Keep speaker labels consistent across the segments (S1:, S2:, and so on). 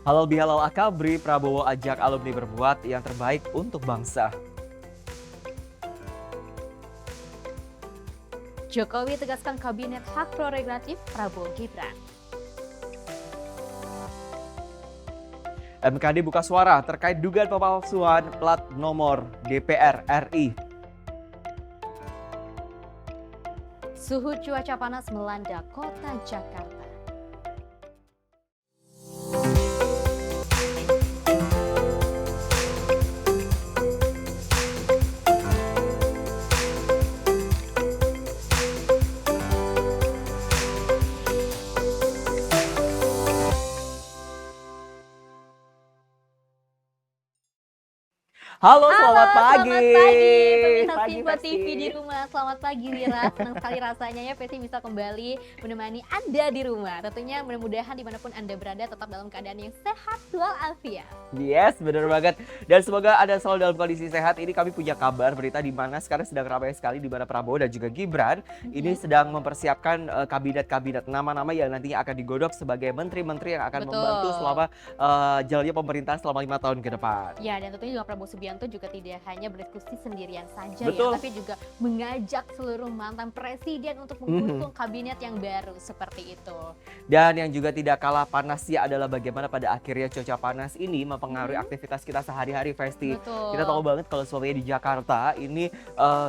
S1: Halal bihalal akabri, Prabowo ajak alumni berbuat yang terbaik untuk bangsa.
S2: Jokowi tegaskan kabinet hak prerogatif Prabowo Gibran.
S1: MKD buka suara terkait dugaan pemalsuan plat nomor DPR RI.
S2: Suhu cuaca panas melanda kota Jakarta.
S1: Halo, selamat pagi.
S2: Selamat pagi pemirsa
S1: Pagi,
S2: Simpo
S1: Festi.
S2: TV di rumah. Selamat pagi Wira, senang sekali rasanya ya Festi bisa kembali menemani Anda di rumah. Tentunya mudah-mudahan dimanapun Anda berada tetap dalam keadaan yang sehat walafiat.
S1: Yes, benar banget. Dan semoga Anda selalu dalam kondisi sehat. Ini kami punya kabar berita di mana sekarang sedang ramai sekali di mana Prabowo dan juga Gibran ini sedang mempersiapkan kabinet-kabinet nama-nama yang nantinya akan digodok sebagai menteri-menteri yang akan
S2: Betul.
S1: membantu selama jalannya pemerintahan selama 5 tahun ke depan.
S2: Ya, dan tentunya juga Prabowo Subianto juga tidak hanya berdiskusi sendirian saja
S1: Betul.
S2: ya, tapi juga mengajak seluruh mantan presiden untuk mengusung kabinet yang baru seperti itu.
S1: Dan yang juga tidak kalah panasnya adalah bagaimana pada akhirnya cuaca panas ini mempengaruhi aktivitas kita sehari-hari, Festi.
S2: Betul.
S1: Kita tahu banget kalau suhunya di Jakarta ini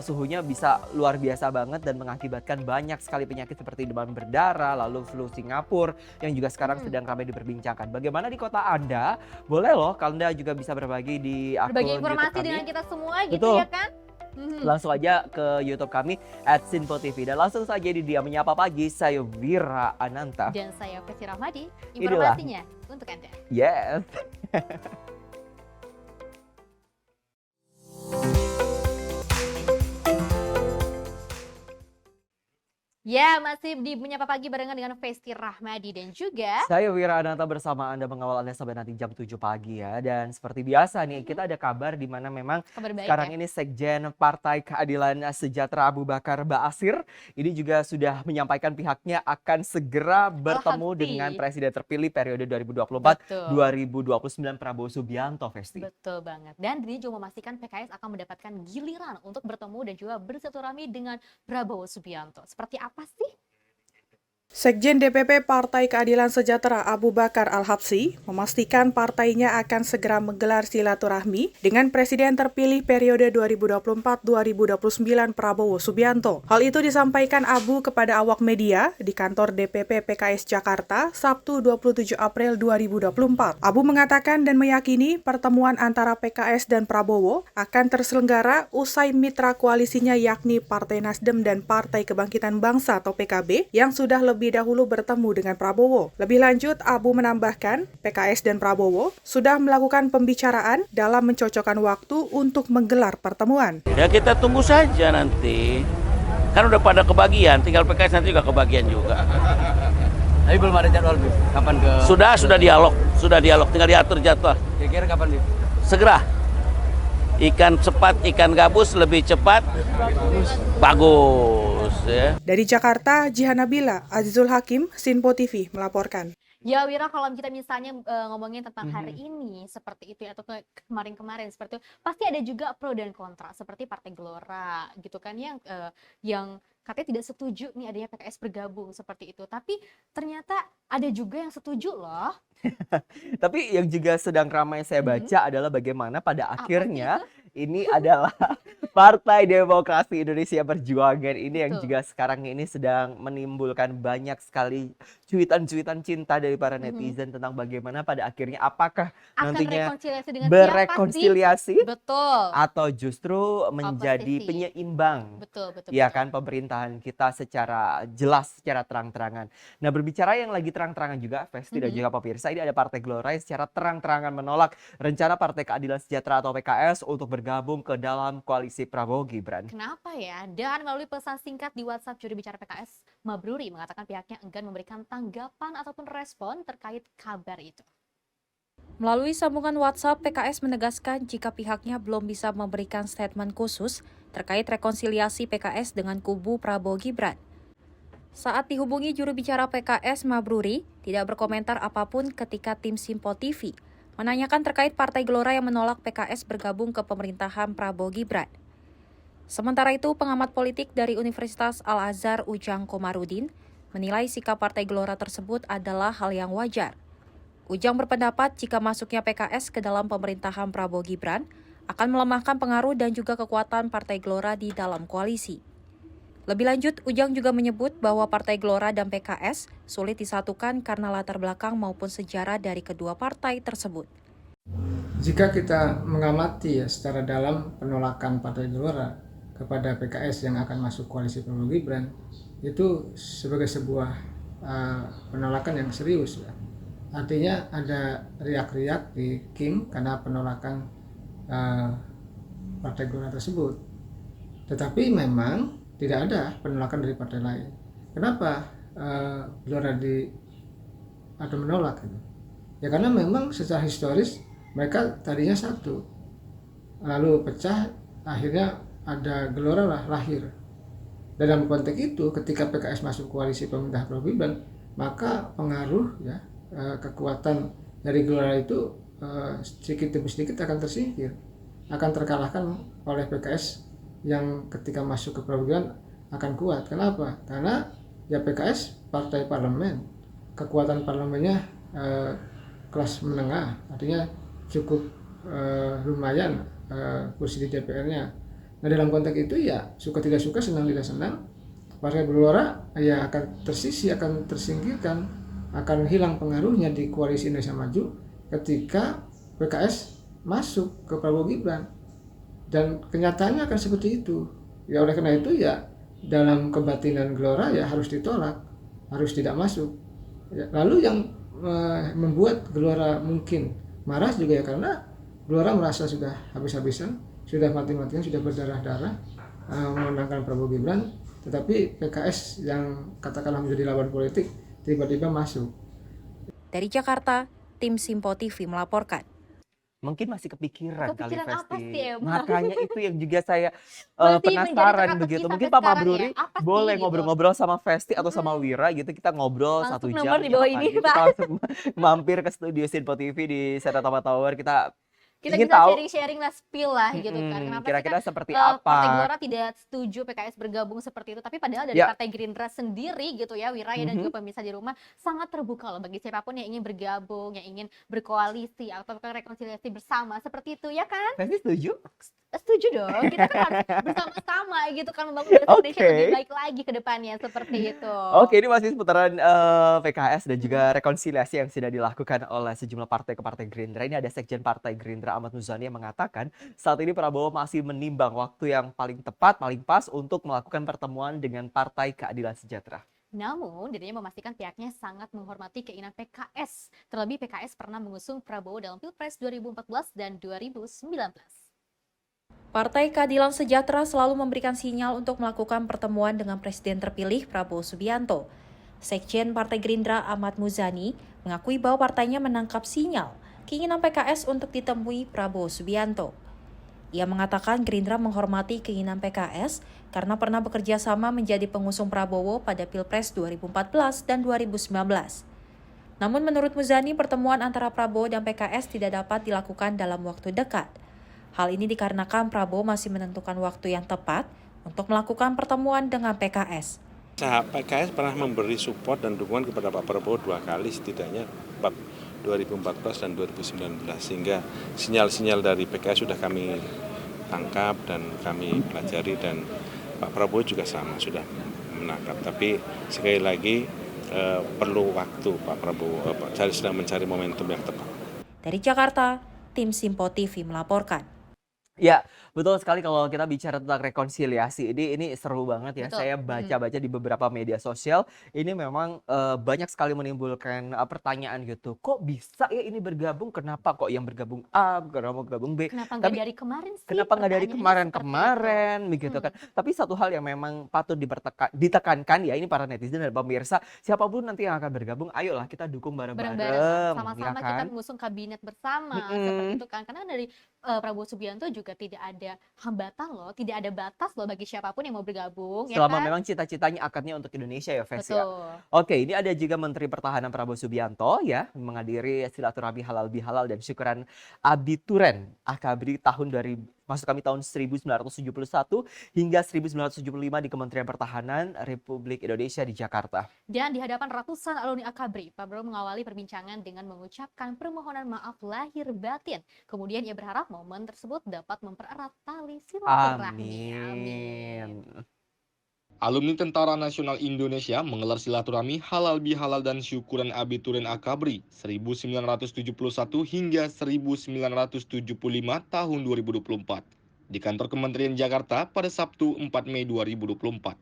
S1: suhunya bisa luar biasa banget dan mengakibatkan banyak sekali penyakit seperti demam berdarah, lalu flu Singapura yang juga sekarang sedang ramai diperbincangkan. Bagaimana di kota Anda? Boleh loh, Anda juga bisa berbagi di akun
S2: Berbagi
S1: YouTube
S2: informasi
S1: kami.
S2: dengan kita semua gitu
S1: Betul.
S2: ya kan?
S1: Langsung aja ke YouTube kami @sinpo.tv dan langsung saja di Dia Menyapa Pagi. Saya Wira Ananta.
S2: Dan saya Festi Rahmadi,
S1: Inilah.
S2: informasinya untuk Anda.
S1: Yes.
S2: Ya, masih di Menyapa Pagi barengan dengan Festi Rahmadi dan juga
S1: Saya Wira Ananta bersama Anda mengawal Anda sampai nanti jam 7 pagi ya. Dan seperti biasa nih, kita ada kabar di mana memang
S2: kabar baik
S1: sekarang
S2: ya.
S1: ini Sekjen Partai Keadilan Sejahtera Abu Bakar Ba'asyir ini juga sudah menyampaikan pihaknya akan segera bertemu
S2: Al-Habsi.
S1: dengan Presiden terpilih periode 2024-2029 Prabowo Subianto, Festi.
S2: Betul banget. Dan dia juga memastikan PKS akan mendapatkan giliran untuk bertemu dan juga bersilaturahmi dengan Prabowo Subianto. Seperti apa sih?
S3: Sekjen DPP Partai Keadilan Sejahtera Abu Bakar Al-Habsi memastikan partainya akan segera menggelar silaturahmi dengan Presiden terpilih periode 2024-2029 Prabowo Subianto. Hal itu disampaikan Abu kepada awak media di kantor DPP PKS Jakarta Sabtu 27 April 2024. Abu mengatakan dan meyakini pertemuan antara PKS dan Prabowo akan terselenggara usai mitra koalisinya yakni Partai Nasdem dan Partai Kebangkitan Bangsa atau PKB yang sudah lebih dahulu bertemu dengan Prabowo. Lebih lanjut, Abu menambahkan, PKS dan Prabowo sudah melakukan pembicaraan dalam mencocokkan waktu untuk menggelar pertemuan.
S4: Ya kita tunggu saja nanti. Kan udah pada kebagian, tinggal PKS nanti juga kebagian juga.
S5: Tapi belum ada jadwal, Bib. Kapan ke...
S4: Sudah dialog, tinggal diatur jadwal.
S5: Kira-kira kapan, Bib?
S4: Segera. Ikan cepat, ikan gabus lebih cepat. Bagus ya.
S3: Dari Jakarta, Jihan Nabila, Azizul Hakim, Sinpo TV melaporkan.
S2: Ya Wira, kalau kita misalnya ngomongin tentang hari ini seperti itu ya, atau kemarin-kemarin seperti itu, pasti ada juga pro dan kontra seperti Partai Gelora gitu kan yang katanya tidak setuju nih adanya PKS bergabung seperti itu. Tapi ternyata ada juga yang setuju loh.
S1: Tapi yang juga sedang ramai saya baca adalah bagaimana pada akhirnya ini adalah Partai Demokrasi Indonesia Perjuangan ini yang juga sekarang ini sedang menimbulkan banyak sekali cuitan-cuitan cinta dari para netizen tentang bagaimana pada akhirnya apakah
S2: Akan
S1: nantinya
S2: rekonsiliasi dengan
S1: berekonsiliasi
S2: siapa sih? Betul.
S1: atau justru menjadi
S2: Oposisi.
S1: penyeimbang.
S2: Betul.
S1: Ya kan, pemerintahan kita secara jelas, secara terang-terangan. Nah, berbicara yang lagi terang-terangan juga, Festi dan juga pemirsa, ini ada Partai Gelora yang secara terang-terangan menolak rencana Partai Keadilan Sejahtera atau PKS untuk bergabung ke dalam koalisi Prabowo Gibran.
S2: Kenapa ya? Dan melalui pesan singkat di WhatsApp juru bicara PKS, Mabruri mengatakan pihaknya enggan memberikan tanggapan ataupun respon terkait kabar itu.
S6: Melalui sambungan WhatsApp, PKS menegaskan jika pihaknya belum bisa memberikan statement khusus terkait rekonsiliasi PKS dengan kubu Prabowo Gibran. Saat dihubungi juru bicara PKS Mabruri, tidak berkomentar apapun ketika tim Simpo TV menanyakan terkait Partai Gelora yang menolak PKS bergabung ke pemerintahan Prabowo Gibran. Sementara itu, pengamat politik dari Universitas Al-Azhar Ujang Komarudin menilai sikap Partai Gelora tersebut adalah hal yang wajar. Ujang berpendapat jika masuknya PKS ke dalam pemerintahan Prabowo Gibran akan melemahkan pengaruh dan juga kekuatan Partai Gelora di dalam koalisi. Lebih lanjut, Ujang juga menyebut bahwa Partai Gelora dan PKS sulit disatukan karena latar belakang maupun sejarah dari kedua partai tersebut.
S7: Jika kita mengamati secara dalam penolakan Partai Gelora kepada PKS yang akan masuk koalisi Prabowo Gibran, itu sebagai sebuah penolakan yang serius ya. Artinya ada riak-riak di Kim karena penolakan Partai Gelora tersebut. Tetapi memang tidak ada penolakan dari partai lain. Kenapa Gelora atau menolak? Gitu? Ya karena memang secara historis mereka tadinya satu, lalu pecah, akhirnya ada Gelora lahir. Dalam konteks itu, ketika PKS masuk koalisi pemerintah Prabowo Gibran, maka pengaruh ya kekuatan dari Gelora itu sedikit demi sedikit akan tersingkir, akan terkalahkan oleh PKS yang ketika masuk ke Prabowo Gibran akan kuat. Kenapa? Karena ya PKS partai parlemen, kekuatan parlemennya kelas menengah, artinya cukup lumayan kursi di DPR-nya. Nah dalam konteks itu ya suka tidak suka, senang tidak senang, Partai Gelora ya akan tersisih, akan tersingkirkan, akan hilang pengaruhnya di koalisi Indonesia Maju ketika PKS masuk ke Prabowo Gibran. Dan kenyataannya akan seperti itu. Ya oleh karena itu ya dalam kebatinan Gelora ya harus ditolak, harus tidak masuk. Ya, lalu yang membuat Gelora mungkin marah juga ya karena Gelora merasa sudah habis-habisan, sudah mati-matian, sudah berdarah-darah memenangkan Prabowo Gibran, tetapi PKS yang katakanlah menjadi lawan politik tiba-tiba masuk.
S6: Dari Jakarta, tim Simpo TV melaporkan.
S1: Mungkin masih kepikiran kali
S2: Kepikiran apa
S1: Festi.
S2: sih emang?
S1: Makanya itu yang juga saya
S2: Masih menjadi
S1: penasaran
S2: teka-teki
S1: begitu.
S2: sampai
S1: Mungkin Pak
S2: sekarang
S1: Mabruri
S2: ya, apa sih
S1: boleh
S2: gitu?
S1: ngobrol-ngobrol sama Festi atau sama Wira gitu. Kita ngobrol
S2: Langsung
S1: 1 jam.
S2: nomor di bawah
S1: ya
S2: ini,
S1: kan? Kita
S2: Pak.
S1: langsung mampir ke studio Simpo TV di Seratama Tower. Kita
S2: Kita
S1: ingin
S2: bisa
S1: tahu
S2: sharing-sharing lah, spill lah gitu kan. Kenapa sih
S1: kira-kira
S2: kan
S1: seperti
S2: Partai
S1: apa.
S2: Gelora tidak setuju PKS bergabung seperti itu, tapi padahal dari
S1: Ya.
S2: Partai Gerindra sendiri gitu ya, Wiraya dan juga pemirsa di rumah sangat terbuka loh bagi siapapun yang ingin bergabung, yang ingin berkoalisi atau rekonsiliasi bersama seperti itu ya kan?
S1: Festi setuju?
S2: Setuju dong, kita kan harus bersama-sama gitu kan membangun bangsa Indonesia
S1: Oke.
S2: lebih baik lagi ke depannya seperti itu.
S1: Oke, ini masih seputaran PKS dan juga rekonsiliasi yang sudah dilakukan oleh sejumlah partai ke Partai Gerindra. Ini ada Sekjen Partai Gerindra Ahmad Muzani yang mengatakan saat ini Prabowo masih menimbang waktu yang paling tepat, paling pas untuk melakukan pertemuan dengan Partai Keadilan Sejahtera.
S2: Namun, dirinya memastikan pihaknya sangat menghormati keinginan PKS. Terlebih PKS pernah mengusung Prabowo dalam Pilpres 2014 dan 2019.
S6: Partai Keadilan Sejahtera selalu memberikan sinyal untuk melakukan pertemuan dengan Presiden terpilih Prabowo Subianto. Sekjen Partai Gerindra Ahmad Muzani mengakui bahwa partainya menangkap sinyal keinginan PKS untuk ditemui Prabowo Subianto. Ia mengatakan Gerindra menghormati keinginan PKS karena pernah bekerja sama menjadi pengusung Prabowo pada Pilpres 2014 dan 2019. Namun menurut Muzani, pertemuan antara Prabowo dan PKS tidak dapat dilakukan dalam waktu dekat. Hal ini dikarenakan Prabowo masih menentukan waktu yang tepat untuk melakukan pertemuan dengan PKS.
S8: PKS pernah memberi support dan dukungan kepada Pak Prabowo 2 kali setidaknya 2014 dan 2019, sehingga sinyal-sinyal dari PKS sudah kami tangkap dan kami pelajari, dan Pak Prabowo juga sama sudah menangkap. Tapi sekali lagi perlu waktu Pak Prabowo, sedang mencari momentum yang tepat.
S6: Dari Jakarta, tim Simpo TV melaporkan.
S1: Ya, betul sekali kalau kita bicara tentang rekonsiliasi. Ini seru banget ya.
S2: Betul.
S1: Saya baca-baca di beberapa media sosial. Ini memang banyak sekali menimbulkan pertanyaan gitu. Kok bisa ya ini bergabung? Kenapa kok yang bergabung A, kenapa bergabung B?
S2: Kenapa nggak
S1: Tapi
S2: dari kemarin sih?
S1: kenapa nggak dari
S2: Pertanyaannya seperti
S1: kemarin-kemarin begitu kan? Tapi satu hal yang memang patut ditekankan ya, ini para netizen dan pemirsa, siapapun nanti yang akan bergabung, ayolah kita dukung bareng-bareng,
S2: bareng-bareng
S1: ya
S2: sama-sama
S1: kan?
S2: kita mengusung kabinet bersama
S1: Mm-mm.
S2: seperti itu kan, karena dari Prabowo Subianto juga tidak ada hambatan loh, tidak ada batas loh bagi siapapun yang mau bergabung, ya
S1: Selama
S2: kan?
S1: memang cita-citanya akadnya untuk Indonesia ya, Ves ya.
S2: Betul.
S1: Oke, ini ada juga Menteri Pertahanan Prabowo Subianto ya menghadiri silaturahmi halal bihalal dan syukuran Abituren Akabri tahun tahun 1971 hingga 1975 di Kementerian Pertahanan Republik Indonesia di Jakarta.
S2: Dan di hadapan ratusan alumni Akabri, Prabowo mengawali perbincangan dengan mengucapkan permohonan maaf lahir batin. Kemudian ia berharap momen tersebut dapat mempererat tali silaturahmi.
S1: Amin.
S9: Alumni Tentara Nasional Indonesia menggelar silaturahmi halal bihalal dan syukuran Abituren Akabri 1971 hingga 1975 tahun 2024 di kantor Kementerian Jakarta pada Sabtu 4 Mei 2024.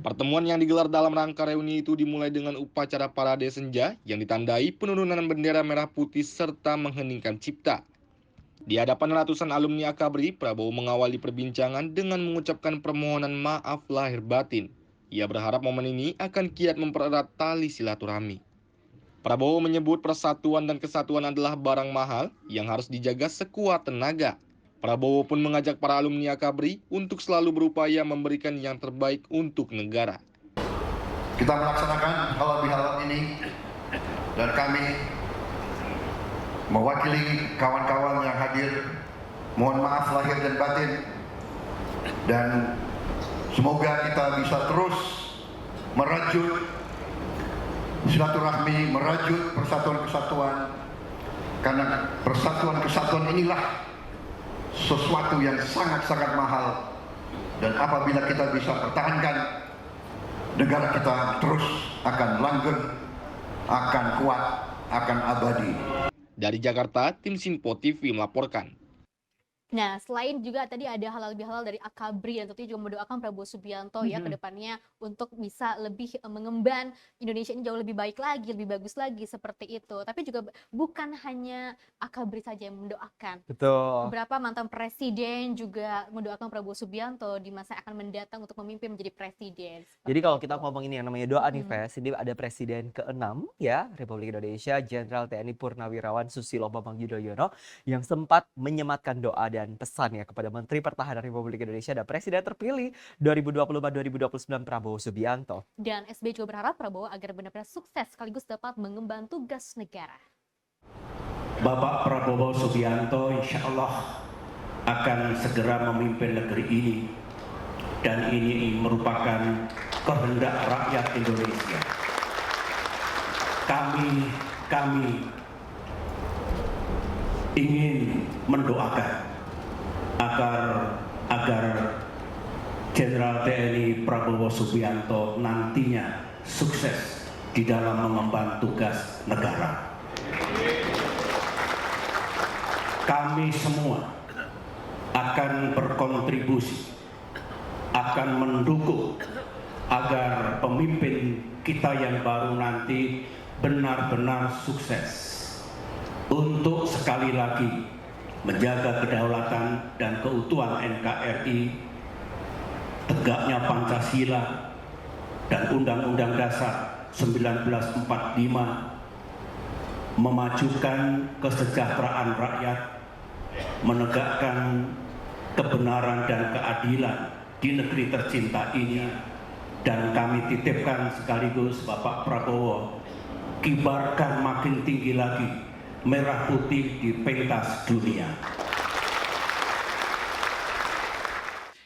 S9: Pertemuan yang digelar dalam rangka reuni itu dimulai dengan upacara parade senja yang ditandai penurunan bendera merah putih serta mengheningkan cipta. Di hadapan ratusan alumni Akabri, Prabowo mengawali perbincangan dengan mengucapkan permohonan maaf lahir batin. Ia berharap momen ini akan kiat mempererat tali silaturahmi. Prabowo menyebut persatuan dan kesatuan adalah barang mahal yang harus dijaga sekuat tenaga. Prabowo pun mengajak para alumni Akabri untuk selalu berupaya memberikan yang terbaik untuk negara.
S10: Kita melaksanakan halal bihalal ini dan kami mewakili kawan-kawan yang hadir, mohon maaf lahir dan batin, dan semoga kita bisa terus merajut silaturahmi, merajut persatuan-kesatuan, karena persatuan-kesatuan inilah sesuatu yang sangat-sangat mahal, dan apabila kita bisa pertahankan, negara kita terus akan langgeng, akan kuat, akan abadi.
S9: Dari Jakarta, tim Sinpo TV melaporkan.
S2: Nah, selain juga tadi ada halal bihalal dari Akabri dan tentunya juga mendoakan Prabowo Subianto ya ke depannya untuk bisa lebih mengemban Indonesia ini jauh lebih baik lagi, lebih bagus lagi seperti itu. Tapi juga bukan hanya Akabri saja yang mendoakan.
S1: Betul.
S2: Beberapa mantan presiden juga mendoakan Prabowo Subianto di masa akan mendatang untuk memimpin menjadi presiden.
S1: Jadi kalau kita ngomong ini yang namanya doa nih, Ves, ini ada Presiden ke-6 ya Republik Indonesia, Jenderal TNI Purnawirawan Susilo Bambang Yudhoyono yang sempat menyematkan doa dan pesan ya kepada Menteri Pertahanan Republik Indonesia dan Presiden terpilih 2024-2029 Prabowo Subianto.
S2: Dan SBY juga berharap Prabowo agar benar-benar sukses sekaligus dapat mengemban tugas negara.
S11: Bapak Prabowo Subianto insya Allah akan segera memimpin negeri ini, dan ini merupakan kehendak rakyat Indonesia. Kami ingin mendoakan agar Jenderal TNI Prabowo Subianto nantinya sukses di dalam mengemban tugas negara. Kami semua akan berkontribusi, akan mendukung agar pemimpin kita yang baru nanti benar-benar sukses untuk sekali lagi menjaga kedaulatan dan keutuhan NKRI, tegaknya Pancasila dan Undang-Undang Dasar 1945, memajukan kesejahteraan rakyat, menegakkan kebenaran dan keadilan di negeri tercinta ini, dan kami titipkan sekaligus Bapak Prabowo, kibarkan makin tinggi lagi merah putih di pentas dunia.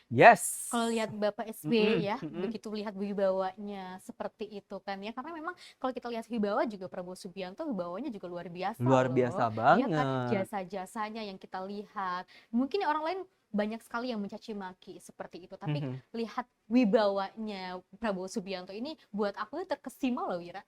S1: Yes.
S2: Kalau lihat Bapak SBY ya, begitu lihat wibawanya seperti itu kan ya. Karena memang kalau kita lihat wibawa juga Prabowo Subianto wibawanya juga luar biasa
S1: Luar
S2: loh.
S1: biasa
S2: Ya
S1: banget.
S2: kan, jasa-jasanya yang kita lihat. Mungkin orang lain banyak sekali yang mencaci maki seperti itu, tapi lihat wibawanya Prabowo Subianto ini buat aku terkesima loh, Wira.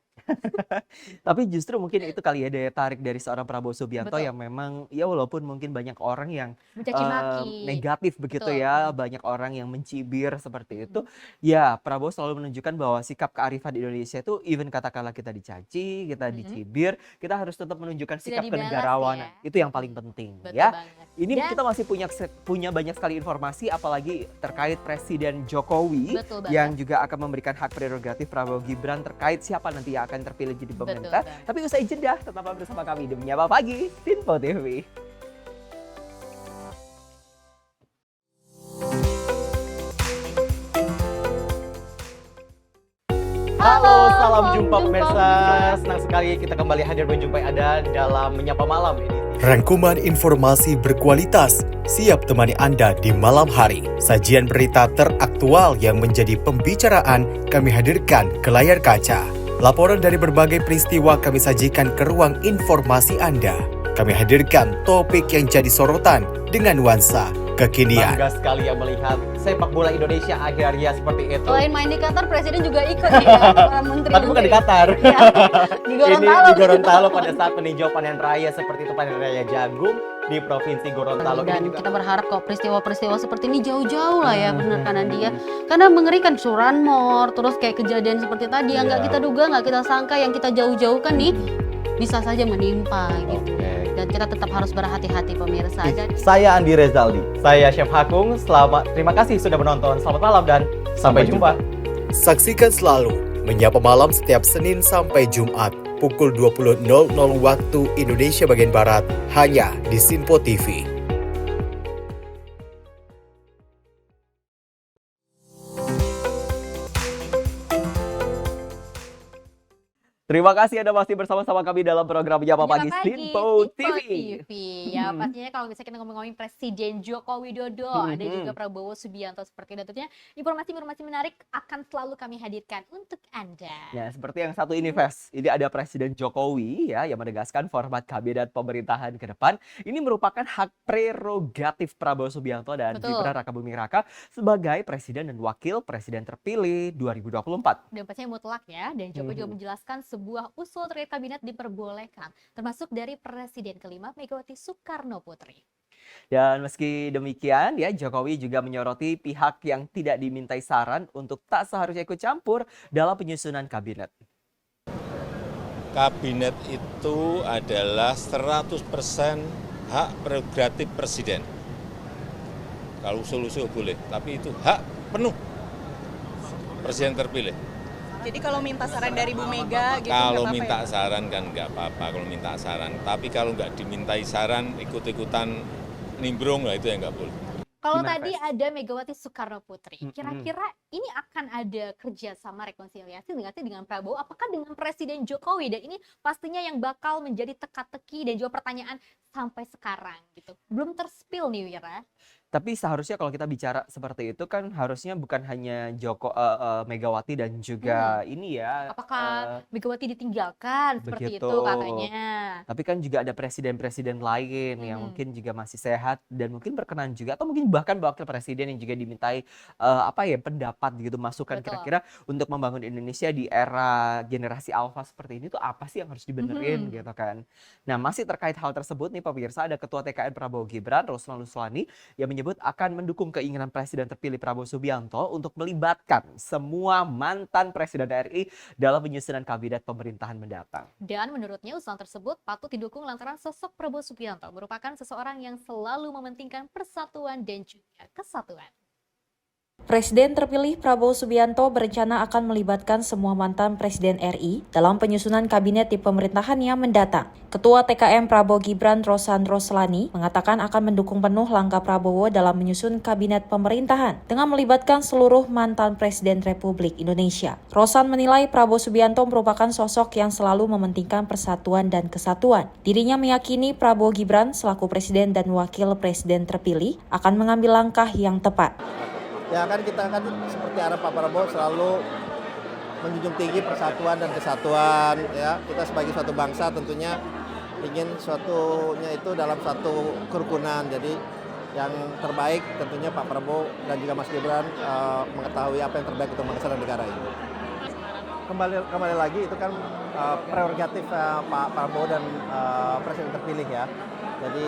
S1: Tapi justru mungkin itu kali ya daya tarik dari seorang Prabowo Subianto
S2: Betul.
S1: yang memang ya walaupun mungkin banyak orang yang
S2: Mencaci maki.
S1: negatif begitu
S2: Betul.
S1: ya, banyak orang yang mencibir seperti itu. Ya, Prabowo selalu menunjukkan bahwa sikap kearifan Indonesia itu even katakanlah kita dicaci, kita dicibir, kita harus tetap menunjukkan sikap
S2: dibalas
S1: kenegarawanan.
S2: ya.
S1: Itu yang paling penting
S2: Betul
S1: ya.
S2: banget.
S1: Ini
S2: Dan-
S1: kita masih punya banyak sekali informasi apalagi terkait Presiden Jokowi
S2: Betul banget.
S1: yang juga akan memberikan hak prerogatif Prabowo Gibran terkait siapa nanti yang akan terpilih jadi pemerintah.
S2: banget.
S1: Tapi usai jeda tetaplah bersama kami di Menyapa Pagi Sinpo TV. sekali kita kembali hadir menjumpai Anda dalam Menyapa Malam ini.
S12: Rangkuman informasi berkualitas siap temani Anda di malam hari. Sajian berita teraktual yang menjadi pembicaraan kami hadirkan ke layar kaca. Laporan dari berbagai peristiwa kami sajikan ke ruang informasi Anda. Kami hadirkan topik yang jadi sorotan dengan nuansa kekinian.
S1: Bangga sekali yang melihat sepak bola Indonesia akhirnya seperti itu.
S2: Selain main di Qatar, Presiden juga ikut ya, para menteri.
S1: Tapi bukan di Qatar.
S2: Ya, di Gorontalo.
S1: Ini di Gorontalo pada saat peninjauan panen raya seperti itu, panen raya jagung di Provinsi Gorontalo.
S13: Dan kita berharap kok peristiwa-peristiwa seperti ini jauh-jauh lah ya, benar kan Andi ya. Karena mengerikan curanmor, terus kayak kejadian seperti tadi yang nggak kita duga, nggak kita sangka, yang kita jauh-jauhkan nih bisa saja menimpa gitu. Dan kita tetap harus berhati-hati pemirsa.
S1: Saya Andi Rezaldi, saya Chef Hakung. Terima kasih sudah menonton. Selamat malam dan sampai jumpa.
S12: Saksikan selalu Menyapa Malam setiap Senin sampai Jumat pukul 20.00 waktu Indonesia bagian Barat hanya di Simpo TV.
S1: Terima kasih Anda masih bersama-sama kami dalam program Menyapa Pagi Simpo TV.
S2: Ya, pastinya kalau misalnya kita ngomong-ngomongin Presiden Joko Widodo, ada juga Prabowo Subianto seperti itu. Tentunya informasi-informasi menarik akan selalu kami hadirkan untuk Anda.
S1: Ya, seperti yang satu ini, Ves. Ini ada Presiden Jokowi ya yang menegaskan format kabinet pemerintahan ke depan ini merupakan hak prerogatif Prabowo Subianto dan Gibran Rakabuming Raka sebagai Presiden dan Wakil Presiden terpilih 2024.
S2: Dan pastinya mutlak ya. Dan Jokowi juga menjelaskan sebuah usul terkait kabinet diperbolehkan, termasuk dari Presiden kelima Megawati Soekarno Putri.
S1: Dan meski demikian ya, Jokowi juga menyoroti pihak yang tidak dimintai saran untuk tak seharusnya ikut campur dalam penyusunan kabinet.
S14: Kabinet itu adalah 100% hak prerogatif Presiden. Kalau usul-usul boleh, tapi itu hak penuh Presiden terpilih.
S15: Jadi kalau minta saran dari Bu Mega gitu
S14: kalau
S15: nggak
S14: minta
S15: apa-apa ya?
S14: saran kan nggak apa-apa kalau minta saran. Tapi kalau nggak dimintai saran, ikut-ikutan nimbrung lah itu yang nggak boleh.
S2: Kalau tadi ada Megawati Soekarno Putri, kira-kira ini akan ada kerjasama rekonsiliasi dengan Prabowo, apakah dengan Presiden Jokowi? Dan ini pastinya yang bakal menjadi teka-teki dan juga pertanyaan sampai sekarang gitu. Belum terspill nih Wira.
S1: Tapi seharusnya kalau kita bicara seperti itu kan harusnya bukan hanya Megawati dan juga ini ya.
S2: Apakah Megawati ditinggalkan seperti itu katanya.
S1: Tapi kan juga ada presiden-presiden lain yang mungkin juga masih sehat dan mungkin berkenan juga, atau mungkin bahkan wakil presiden yang juga dimintai pendapat gitu, masukan kira-kira untuk membangun Indonesia di era generasi alpha seperti ini tuh apa sih yang harus dibenerin gitu kan. Nah, masih terkait hal tersebut nih pemirsa, ada Ketua TKN Prabowo Gibran Roslan Luslani yang menyebut akan mendukung keinginan Presiden terpilih Prabowo Subianto untuk melibatkan semua mantan Presiden RI dalam penyusunan kabinet pemerintahan mendatang.
S2: Dan menurutnya usulan tersebut patut didukung lantaran sosok Prabowo Subianto merupakan seseorang yang selalu mementingkan persatuan dan juga kesatuan.
S6: Presiden terpilih Prabowo Subianto berencana akan melibatkan semua mantan Presiden RI dalam penyusunan kabinet di pemerintahannya mendatang. Ketua TKM Prabowo Gibran Roslan Roslani mengatakan akan mendukung penuh langkah Prabowo dalam menyusun kabinet pemerintahan dengan melibatkan seluruh mantan Presiden Republik Indonesia. Roslan menilai Prabowo Subianto merupakan sosok yang selalu mementingkan persatuan dan kesatuan. Dirinya meyakini Prabowo Gibran selaku Presiden dan Wakil Presiden terpilih akan mengambil langkah yang tepat.
S16: Ya kan kita kan seperti arah Pak Prabowo selalu menjunjung tinggi persatuan dan kesatuan ya. Kita sebagai suatu bangsa tentunya ingin suatunya itu dalam satu kerukunan. Jadi yang terbaik tentunya Pak Prabowo dan juga Mas Gibran mengetahui apa yang terbaik untuk bangsa dan negara ini. Kembali lagi itu kan prerogatif Pak Prabowo dan Presiden terpilih ya. Jadi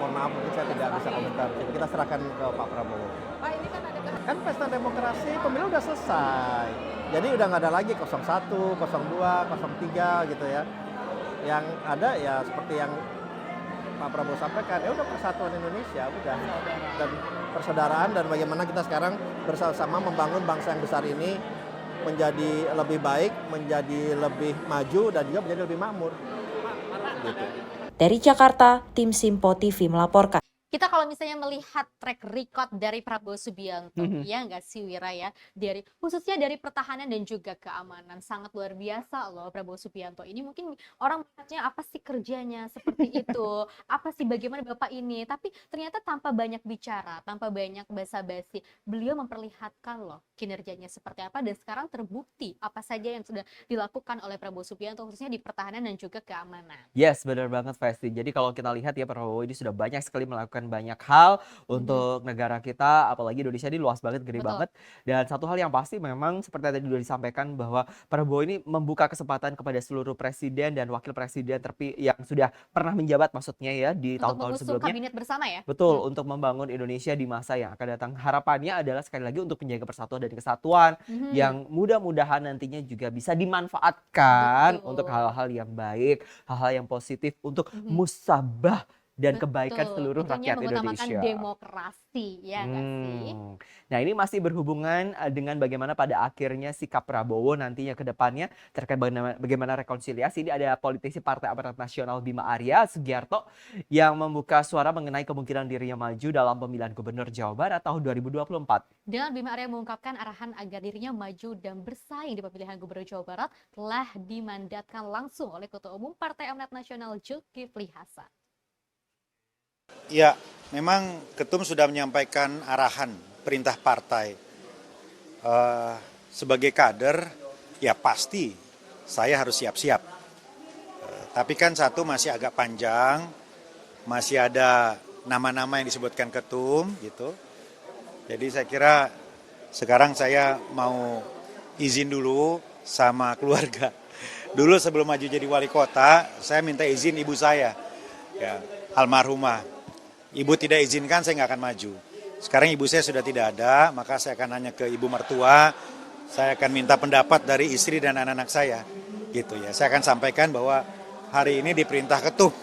S16: mohon maaf mungkin saya tidak bisa komentar. Jadi kita serahkan ke Pak Prabowo.
S15: Pak, ini kan
S16: Pesta demokrasi pemilu udah selesai. Jadi udah nggak ada lagi 01, 02, 03 gitu ya. Yang ada ya seperti yang Pak Prabowo sampaikan, ya udah persatuan Indonesia udah. Dan persaudaraan dan bagaimana kita sekarang bersama-sama membangun bangsa yang besar ini menjadi lebih baik, menjadi lebih maju dan juga menjadi lebih makmur. Gitu.
S6: Dari Jakarta, tim Simpo TV melaporkan.
S2: Kita kalau misalnya melihat track record dari Prabowo Subianto, ya nggak sih Wira ya, khususnya dari pertahanan dan juga keamanan, sangat luar biasa loh Prabowo Subianto ini. Mungkin orang melihatnya apa sih kerjanya seperti itu, apa sih bagaimana Bapak ini, tapi ternyata tanpa banyak bicara, tanpa banyak basa-basi, beliau memperlihatkan loh kinerjanya seperti apa, dan sekarang terbukti apa saja yang sudah dilakukan oleh Prabowo Subianto khususnya di pertahanan dan juga keamanan.
S1: Yes, benar banget Festi. Jadi kalau kita lihat ya Prabowo ini sudah banyak sekali melakukan banyak hal untuk negara kita, apalagi Indonesia ini luas banget, gede banget. Dan satu hal yang pasti memang seperti yang tadi sudah disampaikan bahwa Prabowo ini membuka kesempatan kepada seluruh presiden dan wakil presiden yang sudah pernah menjabat maksudnya ya di tahun-tahun sebelumnya.
S2: Kabinet bersama ya.
S1: Betul, untuk membangun Indonesia di masa yang akan datang. Harapannya adalah sekali lagi untuk menjaga persatuan dan kesatuan yang mudah-mudahan nantinya juga bisa dimanfaatkan untuk hal-hal yang baik, hal-hal yang positif untuk musabah dan kebaikan seluruh rakyat Indonesia.
S2: Demokrasi, ya nggak sih?
S1: Nah ini masih berhubungan dengan bagaimana pada akhirnya sikap Prabowo nantinya ke depannya terkait bagaimana rekonsiliasi. Ini ada politisi Partai Amanat Nasional Bima Arya Sugiarto yang membuka suara mengenai kemungkinan dirinya maju dalam pemilihan Gubernur Jawa Barat tahun 2024.
S2: Dan Bima Arya mengungkapkan arahan agar dirinya maju dan bersaing di pemilihan Gubernur Jawa Barat telah dimandatkan langsung oleh Ketua Umum Partai Amanat Nasional Zulkifli Hasan.
S17: Ya, memang Ketum sudah menyampaikan arahan perintah partai. Sebagai kader, ya pasti saya harus siap-siap. Tapi kan satu masih agak panjang, masih ada nama-nama yang disebutkan Ketum gitu. Jadi saya kira sekarang saya mau izin dulu sama keluarga. Dulu sebelum maju jadi wali kota, saya minta izin ibu saya, ya, almarhumah. Ibu tidak izinkan, saya nggak akan maju. Sekarang ibu saya sudah tidak ada, maka saya akan nanya ke ibu mertua, saya akan minta pendapat dari istri dan anak-anak saya. Gitu ya. Saya akan sampaikan bahwa hari ini diperintah Ketum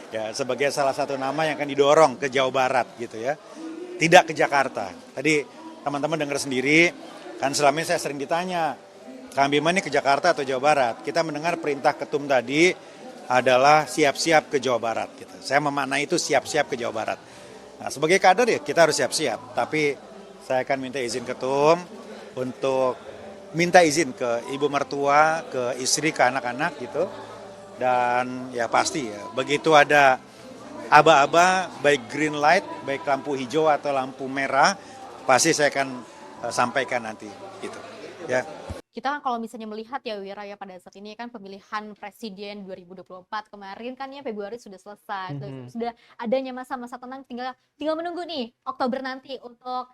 S17: ya sebagai salah satu nama yang akan didorong ke Jawa Barat gitu ya. Tidak ke Jakarta. Tadi teman-teman dengar sendiri, kan selama ini saya sering ditanya, Kang Bima ini ke Jakarta atau Jawa Barat? Kita mendengar perintah Ketum tadi adalah siap-siap ke Jawa Barat. Gitu. Saya memaknai itu siap-siap ke Jawa Barat. Nah, sebagai kader ya kita harus siap-siap. Tapi saya akan minta izin Ketum untuk minta izin ke ibu mertua, ke istri, ke anak-anak gitu. Dan ya pasti ya, begitu ada aba-aba, baik green light, baik lampu hijau atau lampu merah, pasti saya akan sampaikan nanti. Gitu. Ya.
S2: Kita kan kalau misalnya melihat ya Wira ya pada saat ini kan pemilihan presiden 2024 kemarin kan ya Februari sudah selesai, sudah adanya masa-masa tenang, tinggal menunggu nih Oktober nanti untuk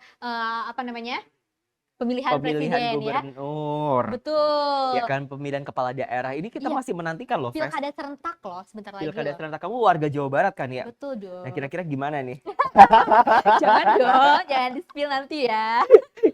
S2: pemilihan presiden
S1: gubernur.
S2: Ya. Betul.
S1: Ya kan pemilihan kepala daerah ini kita masih menanti-nantikan loh.
S2: Pilkada serentak loh sebentar lagi.
S1: Pilkada serentak, kamu warga Jawa Barat kan ya?
S2: Betul dong.
S1: Nah kira-kira gimana nih?
S2: Jangan dong, jangan di-spill nanti ya.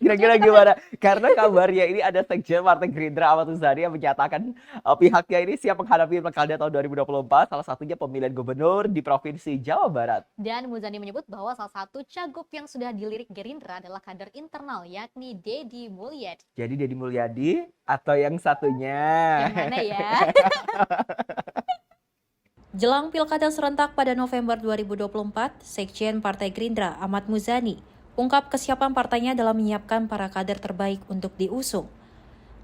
S1: Kira-kira gimana? Karena kabarnya ini ada sekjen Partai Gerindra Ahmad Muzani yang menyatakan pihaknya ini siap menghadapi Pilkada tahun 2024, salah satunya pemilihan gubernur di Provinsi Jawa Barat.
S2: Dan Muzani menyebut bahwa salah satu cagup yang sudah dilirik Gerindra adalah kader internal yakni Deddy Mulyadi.
S1: Jadi Deddy Mulyadi atau yang satunya?
S2: Yang mana ya?
S6: Jelang Pilkada serentak pada November 2024, Sekjen Partai Gerindra Ahmad Muzani ungkap kesiapan partainya dalam menyiapkan para kader terbaik untuk diusung.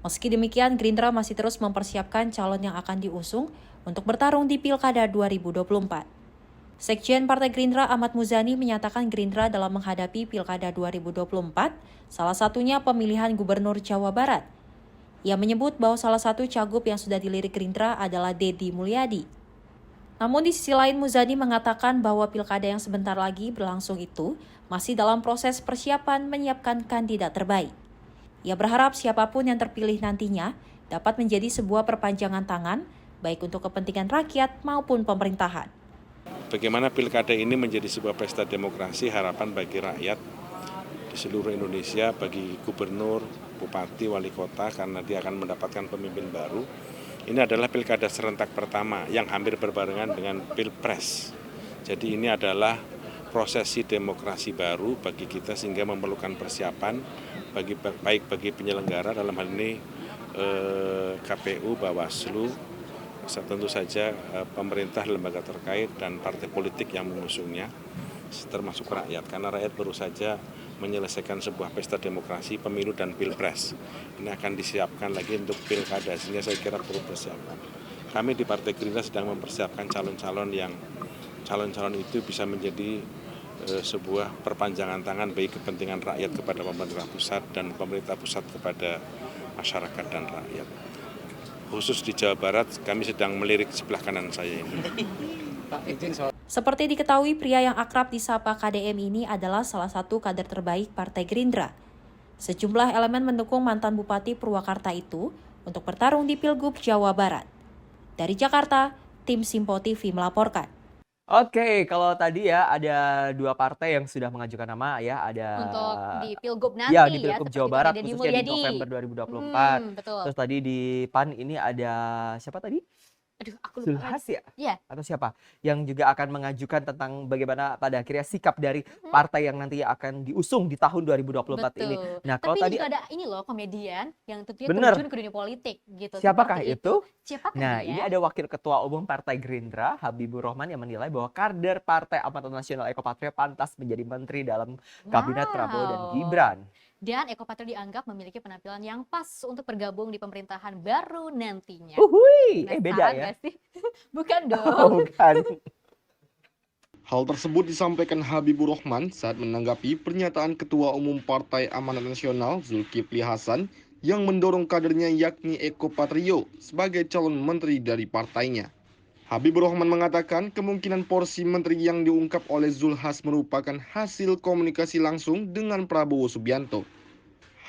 S6: Meski demikian, Gerindra masih terus mempersiapkan calon yang akan diusung untuk bertarung di Pilkada 2024. Sekjen Partai Gerindra Ahmad Muzani menyatakan Gerindra dalam menghadapi Pilkada 2024, salah satunya pemilihan Gubernur Jawa Barat. Ia menyebut bahwa salah satu cagup yang sudah dilirik Gerindra adalah Deddy Mulyadi. Namun di sisi lain Muzani mengatakan bahwa pilkada yang sebentar lagi berlangsung itu masih dalam proses persiapan menyiapkan kandidat terbaik. Ia berharap siapapun yang terpilih nantinya dapat menjadi sebuah perpanjangan tangan baik untuk kepentingan rakyat maupun pemerintahan.
S8: Bagaimana pilkada ini menjadi sebuah pesta demokrasi, harapan bagi rakyat di seluruh Indonesia, bagi gubernur, bupati, wali kota karena dia akan mendapatkan pemimpin baru. Ini adalah pilkada serentak pertama yang hampir berbarengan dengan pilpres. Jadi ini adalah prosesi demokrasi baru bagi kita sehingga memerlukan persiapan baik bagi penyelenggara dalam hal ini KPU, Bawaslu, tentu saja pemerintah, lembaga terkait dan partai politik yang mengusungnya. termasuk rakyat, karena rakyat baru saja menyelesaikan sebuah pesta demokrasi, pemilu dan pilpres. Ini akan disiapkan lagi untuk pilkada, sehingga saya kira perlu persiapan. Kami di Partai Gerindra sedang mempersiapkan calon-calon itu bisa menjadi sebuah perpanjangan tangan bagi kepentingan rakyat kepada pemerintah pusat dan pemerintah pusat kepada masyarakat dan rakyat. Khusus di Jawa Barat, kami sedang melirik sebelah kanan saya ini.
S6: Seperti diketahui, pria yang akrab disapa KDM ini adalah salah satu kader terbaik Partai Gerindra. Sejumlah elemen mendukung mantan Bupati Purwakarta itu untuk bertarung di Pilgub Jawa Barat. Dari Jakarta, tim Simpo TV melaporkan.
S1: Oke, kalau tadi ya ada 2 partai yang sudah mengajukan nama ya, ada
S2: Untuk di Pilgub nanti
S1: ya di
S2: ya,
S1: Pilgub
S2: seperti
S1: Jawa
S2: itu
S1: Barat
S2: ada Deddy
S1: khususnya di
S2: Mulyadi.
S1: November 2024.
S2: Betul.
S1: Terus tadi di PAN ini ada siapa tadi?
S2: Aduh, aku lupa
S1: Zulhas
S2: lagi.
S1: ya?
S2: Iya.
S1: Atau siapa? Yang juga akan mengajukan tentang bagaimana pada akhirnya sikap dari partai yang nanti akan diusung di tahun 2024 ini.
S2: Betul.
S1: Nah, kalau
S2: Tapi
S1: tadi
S2: juga ada ini loh komedian yang tentunya
S1: Bener.
S2: terjun ke dunia politik gitu.
S1: Siapakah
S2: Seperti
S1: itu?
S2: Siapakah
S1: Nah,
S2: dia?
S1: ini ada Wakil Ketua Umum Partai Gerindra, Habibur Rahman, yang menilai bahwa kader Partai Amanat Nasional Eko Patrio pantas menjadi menteri dalam Kabinet Prabowo dan Gibran.
S2: Dan Eko Patrio dianggap memiliki penampilan yang pas untuk bergabung di pemerintahan baru nantinya.
S1: Uhuy, beda
S2: Penasaran
S1: ya?
S2: nggak sih? Bukan dong.
S1: Oh, bukan.
S9: Hal tersebut disampaikan Habibur Rahman saat menanggapi pernyataan Ketua Umum Partai Amanat Nasional Zulkifli Hasan yang mendorong kadernya yakni Eko Patrio sebagai calon menteri dari partainya. Habibur Rahman mengatakan kemungkinan porsi menteri yang diungkap oleh Zulhas merupakan hasil komunikasi langsung dengan Prabowo Subianto.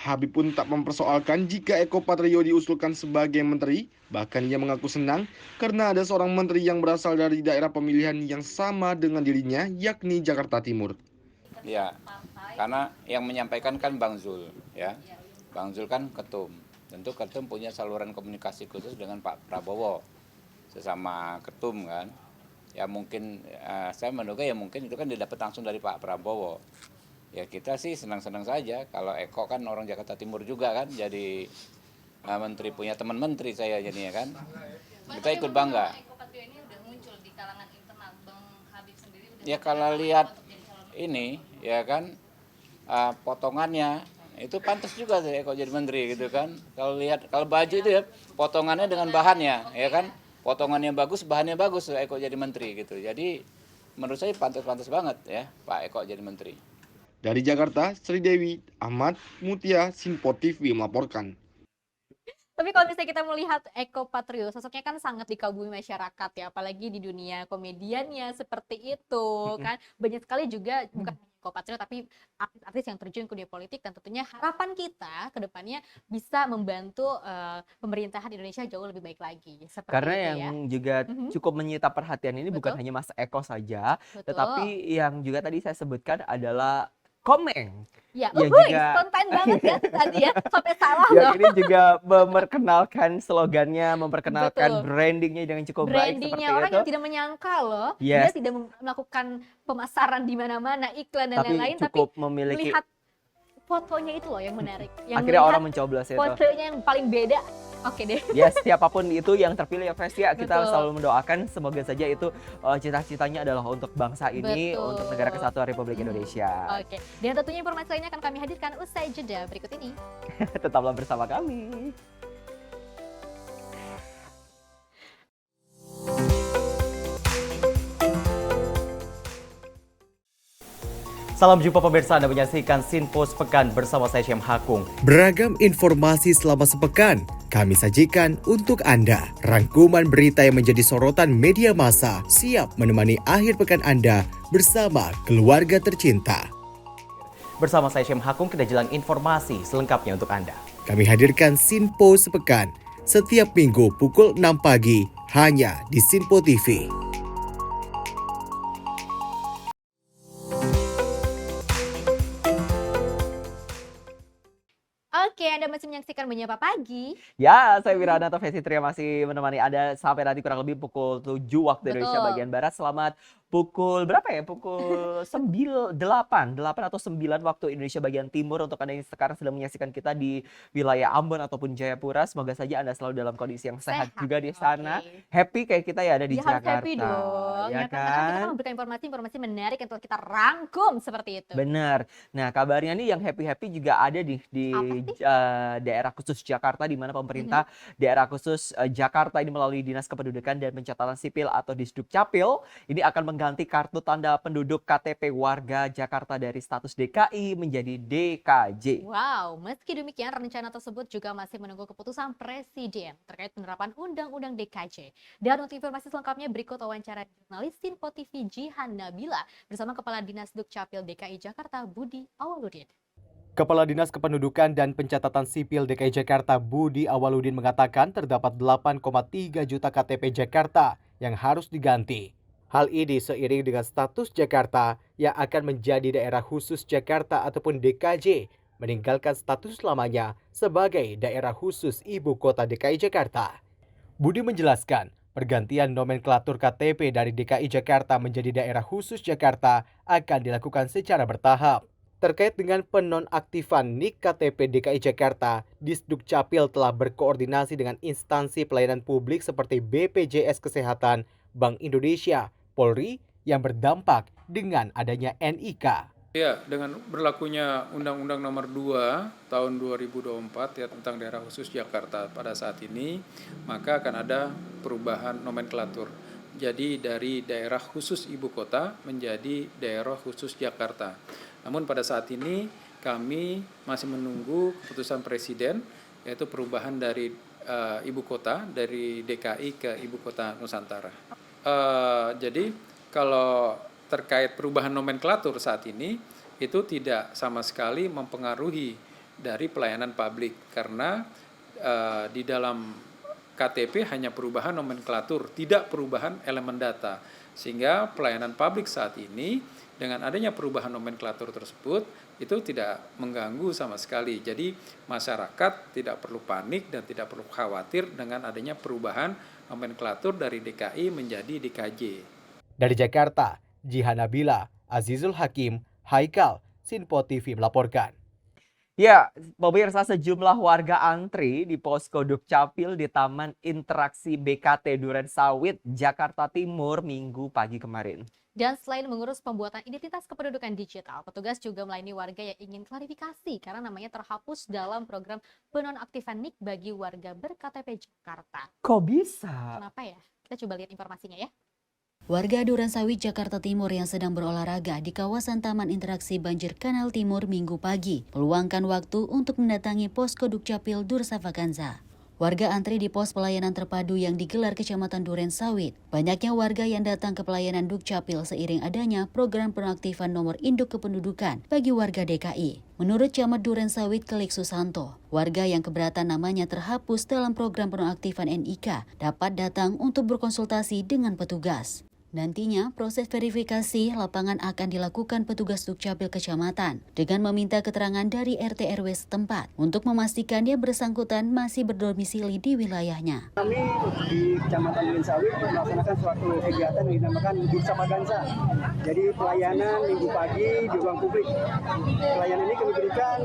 S9: Habib pun tak mempersoalkan jika Eko Patrio diusulkan sebagai menteri, bahkan ia mengaku senang karena ada seorang menteri yang berasal dari daerah pemilihan yang sama dengan dirinya, yakni Jakarta Timur.
S18: Ya, karena yang menyampaikan kan Bang Zul, ya. Bang Zul kan ketum. Tentu ketum punya saluran komunikasi khusus dengan Pak Prabowo, sesama ketum kan. Ya mungkin saya menduga ya mungkin itu kan didapat langsung dari Pak Prabowo. Ya kita sih senang-senang saja kalau Eko kan orang Jakarta Timur juga kan jadi menteri, punya teman menteri saya jadinya kan. Kita ikut bangga.
S13: Eko Patrio ini udah muncul di kalangan internal, Bang Habib sendiri udah
S18: Ya kalau lihat ini ya kan potongannya itu pantas juga sih Eko jadi menteri gitu kan. Kalau lihat kalau baju itu ya potongannya dengan bahannya ya kan. Potongannya bagus, bahannya bagus Eko jadi menteri gitu. Jadi menurut saya pantas-pantas banget ya Pak Eko jadi menteri.
S9: Dari Jakarta, Sri Dewi, Ahmad Mutia, Simpo TV melaporkan.
S2: Tapi kalau misalnya kita melihat Eko Patrio, sosoknya kan sangat dikagumi masyarakat ya, apalagi di dunia komediannya seperti itu kan. Banyak sekali juga bukan Eko Patrio tapi artis-artis yang terjun ke dunia politik, dan tentunya harapan kita ke depannya bisa membantu pemerintahan Indonesia jauh lebih baik lagi. Seperti
S1: Karena
S2: itu
S1: yang
S2: ya.
S1: juga cukup menyita perhatian ini bukan hanya Mas Eko saja, tetapi yang juga tadi saya sebutkan adalah Komeng.
S2: Ya,
S1: yang
S2: spontan banget ya tadi ya, sampai salah
S1: yang
S2: loh.
S1: ini juga memperkenalkan slogannya, memperkenalkan
S2: Betul.
S1: brandingnya dengan cukup baik seperti
S2: Brandingnya orang
S1: itu.
S2: yang tidak menyangka loh,
S1: Yes.
S2: dia tidak melakukan pemasaran di mana-mana, iklan dan
S1: Tapi
S2: lain-lain, tapi
S1: cukup memiliki,
S2: melihat fotonya itu loh yang menarik. Yang
S1: akhirnya orang
S2: melihat
S1: mencoblos itu.
S2: fotonya yang paling beda. Oke deh.
S1: Ya, siapapun itu yang terpilih ya Vestia, kita
S2: Betul.
S1: selalu mendoakan semoga saja itu cita-citanya adalah untuk bangsa ini,
S2: Betul.
S1: untuk negara kesatuan Republik Indonesia.
S2: Oke, dan tentunya informasi lainnya akan kami hadirkan usai jeda berikut ini.
S1: Tetaplah bersama kami. Salam jumpa pemirsa, Anda menyaksikan Sinpos Pekan bersama saya Syam Hakung.
S12: Beragam informasi selama sepekan kami sajikan untuk Anda. Rangkuman berita yang menjadi sorotan media massa siap menemani akhir pekan Anda bersama keluarga tercinta.
S1: Bersama saya Syam Hakung, kita jelang informasi selengkapnya untuk Anda.
S12: Kami hadirkan Sinpo Sepekan setiap minggu pukul 6 pagi hanya di Sinpo TV.
S2: Oke, Anda masih menyaksikan Menyapa Pagi.
S1: Ya, saya Wiranata Vesitria masih menemani Anda sampai nanti kurang lebih pukul 7 waktu Indonesia
S2: Betul.
S1: bagian Barat. Selamat pukul berapa ya? Pukul 8 atau 9 waktu Indonesia bagian timur untuk Anda yang sekarang sedang menyaksikan kita di wilayah Ambon ataupun Jayapura. Semoga saja Anda selalu dalam kondisi yang sehat juga di sana. Happy kayak kita ya ada di
S2: Ya harus
S1: Jakarta.
S2: happy dong.
S1: Ya
S2: Karena kita
S1: kan?
S2: memberikan informasi-informasi menarik yang telah kita rangkum seperti itu.
S1: Benar. Nah, kabarnya nih yang happy-happy juga ada di daerah khusus Jakarta, di mana pemerintah daerah khusus Jakarta ini melalui Dinas Kependudukan dan Pencatatan Sipil atau Disdukcapil ini akan mengganti kartu tanda penduduk KTP warga Jakarta dari status DKI menjadi DKJ.
S2: Wow, meski demikian rencana tersebut juga masih menunggu keputusan Presiden terkait penerapan Undang-Undang DKJ. Dan untuk informasi selengkapnya berikut wawancara jurnalis Sinpo TV Jihan Nabila bersama Kepala Dinas Dukcapil DKI Jakarta Budi Awaludin.
S12: Kepala Dinas Kependudukan dan Pencatatan Sipil DKI Jakarta Budi Awaludin mengatakan terdapat 8,3 juta KTP Jakarta yang harus diganti. Hal ini seiring dengan status Jakarta yang akan menjadi daerah khusus Jakarta ataupun DKJ, meninggalkan status lamanya sebagai daerah khusus Ibu Kota DKI Jakarta. Budi menjelaskan, pergantian nomenklatur KTP dari DKI Jakarta menjadi daerah khusus Jakarta akan dilakukan secara bertahap. Terkait dengan penonaktifan NIK KTP DKI Jakarta, Disdukcapil telah berkoordinasi dengan instansi pelayanan publik seperti BPJS Kesehatan, Bank Indonesia, Polri yang berdampak dengan adanya NIK.
S19: Ya, dengan berlakunya Undang-Undang Nomor 2 Tahun 2024 ya tentang daerah khusus Jakarta pada saat ini, maka akan ada perubahan nomenklatur. Jadi dari daerah khusus ibu kota menjadi daerah khusus Jakarta. Namun pada saat ini kami masih menunggu keputusan Presiden, yaitu perubahan dari ibu kota dari DKI ke ibu kota Nusantara. Jadi kalau terkait perubahan nomenklatur saat ini itu tidak sama sekali mempengaruhi dari pelayanan publik karena di dalam KTP hanya perubahan nomenklatur, tidak perubahan elemen data. Sehingga pelayanan publik saat ini dengan adanya perubahan nomenklatur tersebut itu tidak mengganggu sama sekali. Jadi masyarakat tidak perlu panik dan tidak perlu khawatir dengan adanya perubahan nomenklatur dari DKI menjadi DKJ.
S12: Dari Jakarta, Jihan Nabila, Azizul Hakim, Haikal, Sinpo TV melaporkan.
S1: Ya, pemirsa, sejumlah warga antri di posko Dukcapil di Taman Interaksi BKT Duren Sawit, Jakarta Timur, Minggu pagi kemarin.
S2: Dan selain mengurus pembuatan identitas kependudukan digital, petugas juga melayani warga yang ingin klarifikasi karena namanya terhapus dalam program penonaktifan NIK bagi warga ber-KTP Jakarta.
S1: Kok bisa?
S2: Kenapa ya? Kita coba lihat informasinya ya.
S20: Warga Duren Sawit, Jakarta Timur yang sedang berolahraga di kawasan Taman Interaksi Banjir Kanal Timur Minggu pagi meluangkan waktu untuk mendatangi posko Dukcapil Dursafaganza. Warga antri di pos pelayanan terpadu yang digelar Kecamatan Duren Sawit. Banyaknya warga yang datang ke pelayanan Dukcapil seiring adanya program penonaktifan nomor induk kependudukan bagi warga DKI. Menurut Camat Duren Sawit Kelik Susanto, warga yang keberatan namanya terhapus dalam program penonaktifan NIK dapat datang untuk berkonsultasi dengan petugas. Nantinya, proses verifikasi lapangan akan dilakukan petugas Dukcapil Kecamatan dengan meminta keterangan dari RT RW setempat untuk memastikan yang bersangkutan masih berdomisili di wilayahnya.
S21: Kami di Kecamatan Duren Sawit melaksanakan suatu kegiatan yang dinamakan Dursafaganza. Jadi pelayanan minggu pagi di ruang publik. Pelayanan ini kami berikan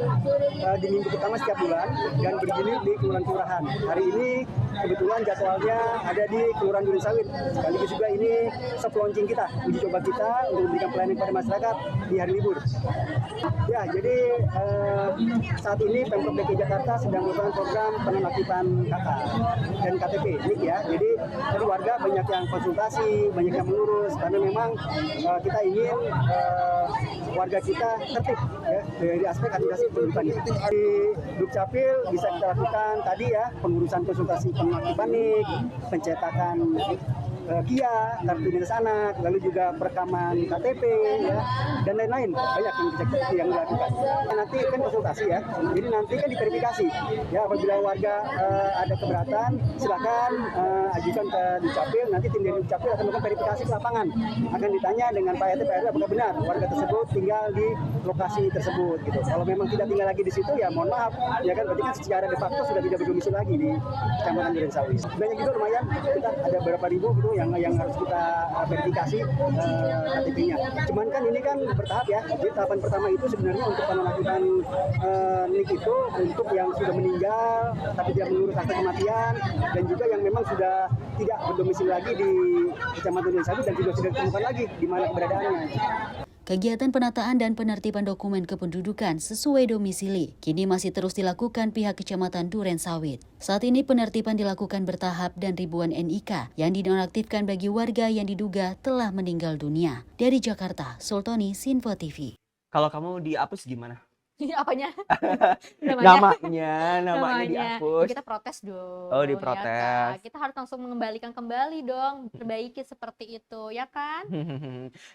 S21: di minggu pertama setiap bulan dan bergilir di kelurahan-kelurahan. Hari ini kebetulan jadwalnya ada di Kelurahan Duren Sawit. Sekaligus juga ini soft launching kita, uji coba kita untuk memberikan pelayanan kepada masyarakat di hari libur. Ya, jadi saat ini Pemprov DKI Jakarta sedang melakukan program penonaktifan KK dan KTP, NIK ya. Jadi warga banyak yang konsultasi, banyak yang mengurus karena memang kita ingin warga kita tertib ya dari aspek administrasi kependudukan. Di Dukcapil bisa kita lakukan tadi ya pengurusan konsultasi penonaktifan NIK, pencetakan KIA, kartu identitas anak, lalu juga perekaman KTP, ya, dan lain-lain banyak yang dilakukan. Nanti kan konsultasi ya, jadi nanti kan diverifikasi. Ya, apabila warga ada keberatan, silakan ajukan ajukan ke Dukcapil, nanti tim dari Dukcapil akan melakukan verifikasi ke lapangan. Akan ditanya dengan Pak RT apakah benar warga tersebut tinggal di lokasi tersebut gitu. Kalau memang tidak tinggal lagi di situ ya mohon maaf, ya kan berarti kan secara de facto sudah tidak berdomisili lagi di Kecamatan Durensawit. Banyak juga lumayan, kita ada beberapa ribu gitu yang harus kita verifikasi KTP-nya. Cuman kan ini kan bertahap ya. Jadi tahapan pertama itu sebenarnya untuk penonaktifan NIK itu untuk yang sudah meninggal tapi tidak mengurus akta kematian, dan juga yang memang sudah tidak berdomisili lagi di Kecamatan Durensawit dan juga sudah ditemukan lagi di mana keberadaannya.
S20: Kegiatan penataan dan penertiban dokumen kependudukan sesuai domisili kini masih terus dilakukan pihak Kecamatan Durensawit. Saat ini penertiban dilakukan bertahap dan ribuan NIK yang dinonaktifkan bagi warga yang diduga telah meninggal dunia. Dari Jakarta, Sultoni, Sinfo TV.
S1: Kalau kamu dihapus gimana?
S2: Apanya?
S1: Namanya dihapus.
S2: Kita protes dong.
S1: Oh, diprotes.
S2: Ya kan? Kita harus langsung mengembalikan kembali dong, perbaiki seperti itu, ya kan?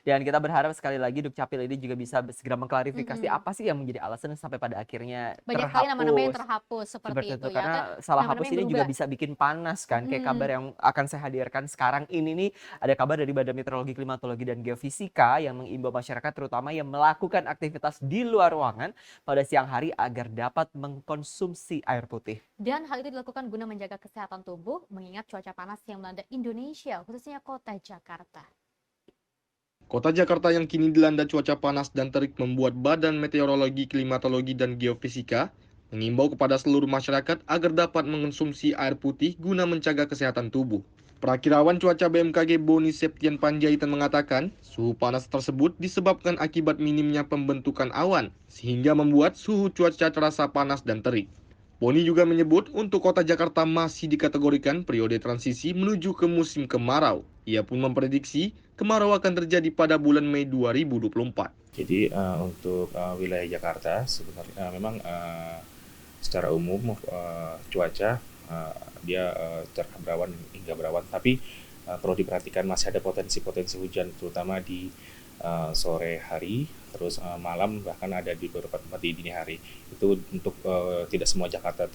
S1: Dan kita berharap sekali lagi Dukcapil ini juga bisa segera mengklarifikasi apa sih yang menjadi alasan sampai pada akhirnya
S2: banyak sekali nama-nama yang terhapus seperti itu ya
S1: karena
S2: kan?
S1: salah
S2: Nama-nama
S1: hapus
S2: yang
S1: ini juga
S2: berubah.
S1: bisa bikin panas kan. Kayak kabar yang akan saya hadirkan sekarang ini nih, ada kabar dari Badan Meteorologi, Klimatologi dan Geofisika yang mengimbau masyarakat terutama yang melakukan aktivitas di luar ruangan pada siang hari agar dapat mengkonsumsi air putih.
S2: Dan hal itu dilakukan guna menjaga kesehatan tubuh mengingat cuaca panas yang melanda Indonesia, khususnya kota Jakarta.
S9: Kota Jakarta yang kini dilanda cuaca panas dan terik membuat Badan Meteorologi, Klimatologi dan Geofisika mengimbau kepada seluruh masyarakat agar dapat mengonsumsi air putih guna menjaga kesehatan tubuh. Perakirawan cuaca BMKG Boni Septian Panjaitan mengatakan, suhu panas tersebut disebabkan akibat minimnya pembentukan awan, sehingga membuat suhu cuaca terasa panas dan terik. Boni juga menyebut untuk kota Jakarta masih dikategorikan periode transisi menuju ke musim kemarau. Ia pun memprediksi kemarau akan terjadi pada bulan Mei 2024.
S5: Jadi untuk wilayah Jakarta sebenarnya memang secara umum cuaca dia cerah berawan hingga berawan, tapi perlu diperhatikan masih ada potensi-potensi hujan terutama di sore hari, terus malam, bahkan ada di beberapa tempat di dini hari. Itu untuk tidak semua Jakarta,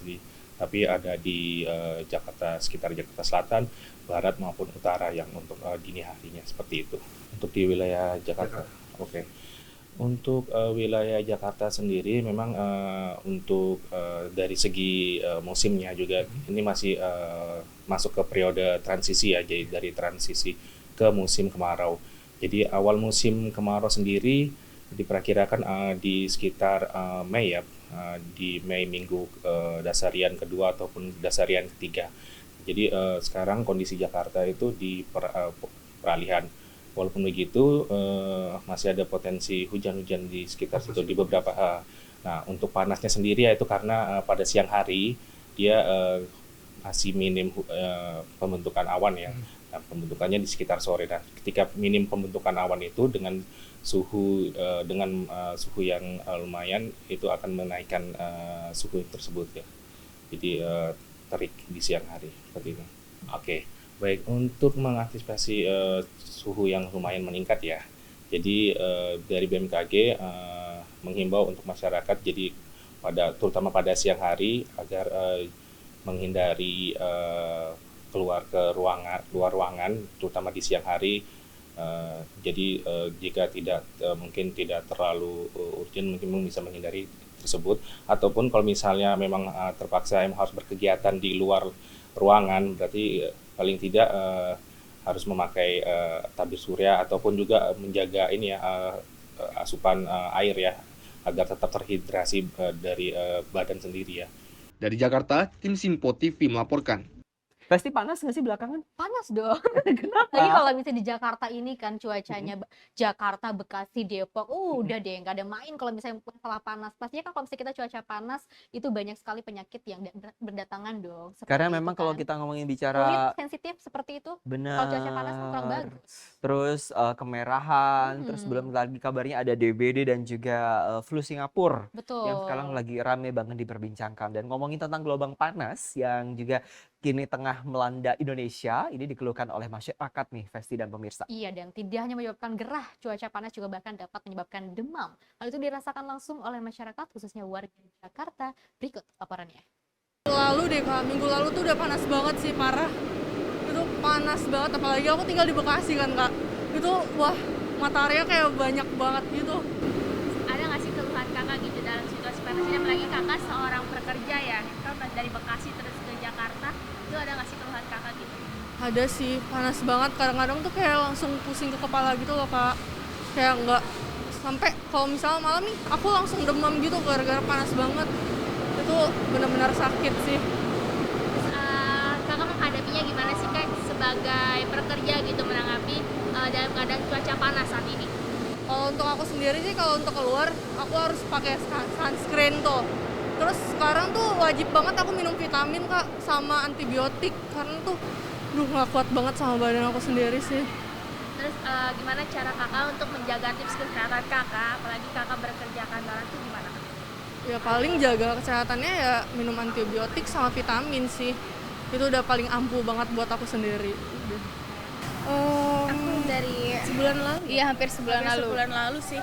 S5: tapi ada di Jakarta, sekitar Jakarta Selatan, Barat maupun Utara yang untuk dini harinya seperti itu. Untuk di wilayah Jakarta, oke. Untuk wilayah Jakarta sendiri memang untuk dari segi musimnya juga ini masih masuk ke periode transisi ya, jadi dari transisi ke musim kemarau. Jadi awal musim kemarau sendiri diperkirakan di sekitar Mei ya, di Mei minggu dasarian kedua ataupun dasarian ketiga. Jadi sekarang kondisi Jakarta itu di peralihan. Walaupun begitu masih ada potensi hujan-hujan di sekitar situ di beberapa. Nah untuk panasnya sendiri yaitu karena pada siang hari dia masih minim pembentukan awan ya. Nah, pembentukannya di sekitar sore. Nah ketika minim pembentukan awan itu dengan suhu suhu yang lumayan itu akan menaikkan suhu tersebut ya. Jadi terik di siang hari seperti itu. Oke. Baik, untuk mengantisipasi suhu yang lumayan meningkat ya, jadi dari BMKG menghimbau untuk masyarakat jadi terutama pada siang hari agar menghindari keluar ruangan terutama di siang hari. Jadi jika mungkin tidak terlalu urgent mungkin bisa menghindari tersebut, ataupun kalau misalnya memang terpaksa harus berkegiatan di luar ruangan berarti paling tidak harus memakai tabir surya ataupun juga menjaga asupan air ya agar tetap terhidrasi dari badan sendiri ya.
S9: Dari Jakarta, tim Sinfo TV melaporkan.
S1: Pasti panas nggak sih belakangan?
S2: Panas dong. Lagi kalau misalnya di Jakarta ini kan cuacanya Jakarta, Bekasi, Depok, udah deh nggak ada main kalau misalnya masalah panas. Pastinya kan kalau misalnya kita cuaca panas itu banyak sekali penyakit yang berdatangan dong.
S1: Karena memang kalau kita ngomongin bicara
S2: kulit sensitif seperti itu,
S1: benar,
S2: kalau cuaca panas kurang bagus.
S1: Terus kemerahan, terus belum lagi kabarnya ada DBD dan juga flu Singapura.
S2: Betul.
S1: Yang sekarang lagi rame banget diperbincangkan. Dan ngomongin tentang gelombang panas yang juga kini tengah melanda Indonesia, ini dikeluhkan oleh masyarakat nih, Vesti dan pemirsa.
S2: Iya, dan tidak hanya menyebabkan gerah, cuaca panas juga bahkan dapat menyebabkan demam. Hal itu dirasakan langsung oleh masyarakat, khususnya warga Jakarta. Berikut laporannya.
S22: Lalu deh Kak, minggu lalu tuh udah panas banget sih, parah. Itu
S4: panas banget, apalagi aku tinggal di Bekasi kan Kak. Itu wah, mataharinya kayak banyak banget gitu.
S22: Ada nggak sih keluhan kakak gitu dalam situasi panas ini, apalagi kakak seorang pekerja ya, kan dari Bekasi terus ke Jakarta, itu ada nggak sih keluhan kakak gitu?
S4: Ada sih, panas banget, kadang-kadang tuh kayak langsung pusing ke kepala gitu loh Kak. Kayak nggak, sampai kalau misalnya malam nih aku langsung demam gitu gara-gara panas banget. Itu benar-benar sakit sih.
S22: Terus kakak menghadapinya gimana sih Kak sebagai pekerja gitu menanggapi dalam keadaan cuaca panas saat ini?
S4: Kalau untuk aku sendiri sih, kalau untuk keluar aku harus pakai sunscreen tuh. Terus sekarang tuh wajib banget aku minum vitamin Kak sama antibiotik, karena tuh nggak kuat banget sama badan aku sendiri sih.
S22: Terus gimana cara kakak untuk menjaga tips kesehatan kakak, apalagi kakak bekerja kantoran tuh gimana Kak?
S4: Ya paling jaga kesehatannya ya minum antibiotik sama vitamin sih. Itu udah paling ampuh banget buat aku sendiri.
S22: Aku dari
S4: sebulan lalu.
S22: Iya, hampir sebulan lalu.
S4: Sebulan lalu sih.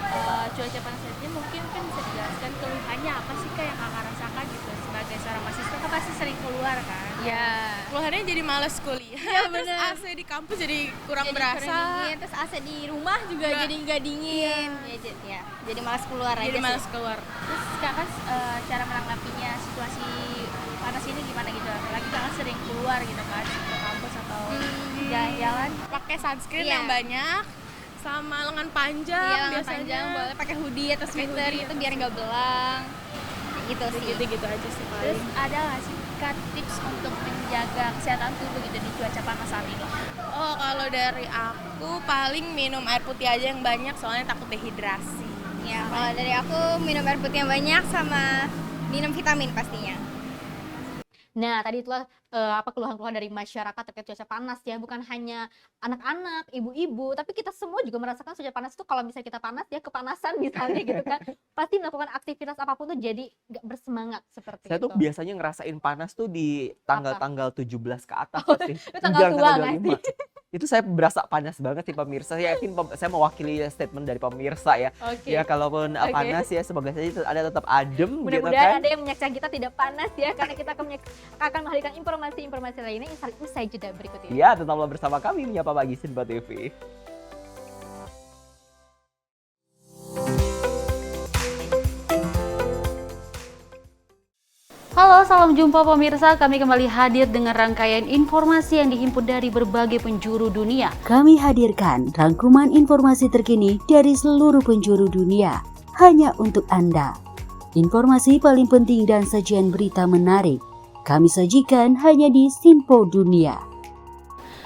S22: Ya, cuaca panas ini mungkin kan bisa dijelaskan keluhannya apa sih Kak yang kakak rasakan gitu sebagai seorang mahasiswa kan pasti sering keluar kan?
S4: Ya. Keluhannya jadi males kuliah.
S22: Iya,
S4: Terus
S22: bener.
S4: AC di kampus jadi kurang
S22: Jadi
S4: berasa.
S22: kurang dingin, terus AC di rumah juga
S4: Nggak.
S22: jadi nggak dingin. Ya, jadi malas keluar aja
S4: Jadi malas
S22: sih.
S4: keluar.
S22: Terus kakak cara menanggapinya situasi panas ini gimana gitu? Apalagi kakak sering keluar gitu kan ke kampus atau jalan-jalan.
S4: Pakai sunscreen
S22: Iya.
S4: yang banyak sama lengan panjang
S22: Iya, lengan
S4: biasanya.
S22: panjang, boleh pakai hoodie atau
S4: Pakai
S22: sweater
S4: hoodie
S22: itu
S4: atau
S22: biar nggak belang. Gitu sih.
S4: Gitu-gitu aja sih paling.
S22: Terus ada nggak sih Kak tips untuk menjaga kesehatan tubuh gitu di cuaca panas saat ini?
S4: Oh, kalau dari aku paling minum air putih aja yang banyak soalnya takut dehidrasi.
S22: Ya, kalau dari aku minum air putih yang banyak sama minum vitamin pastinya.
S2: Nah, tadi itulah keluhan-keluhan dari masyarakat terkait cuaca panas ya, bukan hanya anak-anak, ibu-ibu, tapi kita semua juga merasakan cuaca panas itu kalau misalnya kita panas ya kepanasan misalnya gitu kan, pasti melakukan aktivitas apapun tuh jadi nggak bersemangat seperti
S1: Saya tuh
S2: itu.
S1: biasanya ngerasain panas tuh di tanggal-tanggal 17 ke atas sih.
S2: Itu tanggal
S1: Enggak,
S2: tua
S1: tanggal
S2: nggak
S1: 25. Itu saya berasa panas banget sih pemirsa. Saya yakin saya mewakili statement dari pemirsa ya.
S2: Oke.
S1: Ya kalaupun
S2: Oke.
S1: panas ya semoga saja ada tetap adem gitu
S2: Mudah-mudahan
S1: kan.
S2: ada yang menyaksikan kita tidak panas ya, karena kita akan menghadirkan informasi-informasi lainnya usai jeda berikut ini.
S1: Ya, tetaplah bersama kami menyapa pagi Sinpa TV.
S13: Halo, salam jumpa pemirsa. Kami kembali hadir dengan rangkaian informasi yang dihimpun dari berbagai penjuru dunia.
S20: Kami hadirkan rangkuman informasi terkini dari seluruh penjuru dunia hanya untuk Anda. Informasi paling penting dan sajian berita menarik kami sajikan hanya di Sinpo Dunia.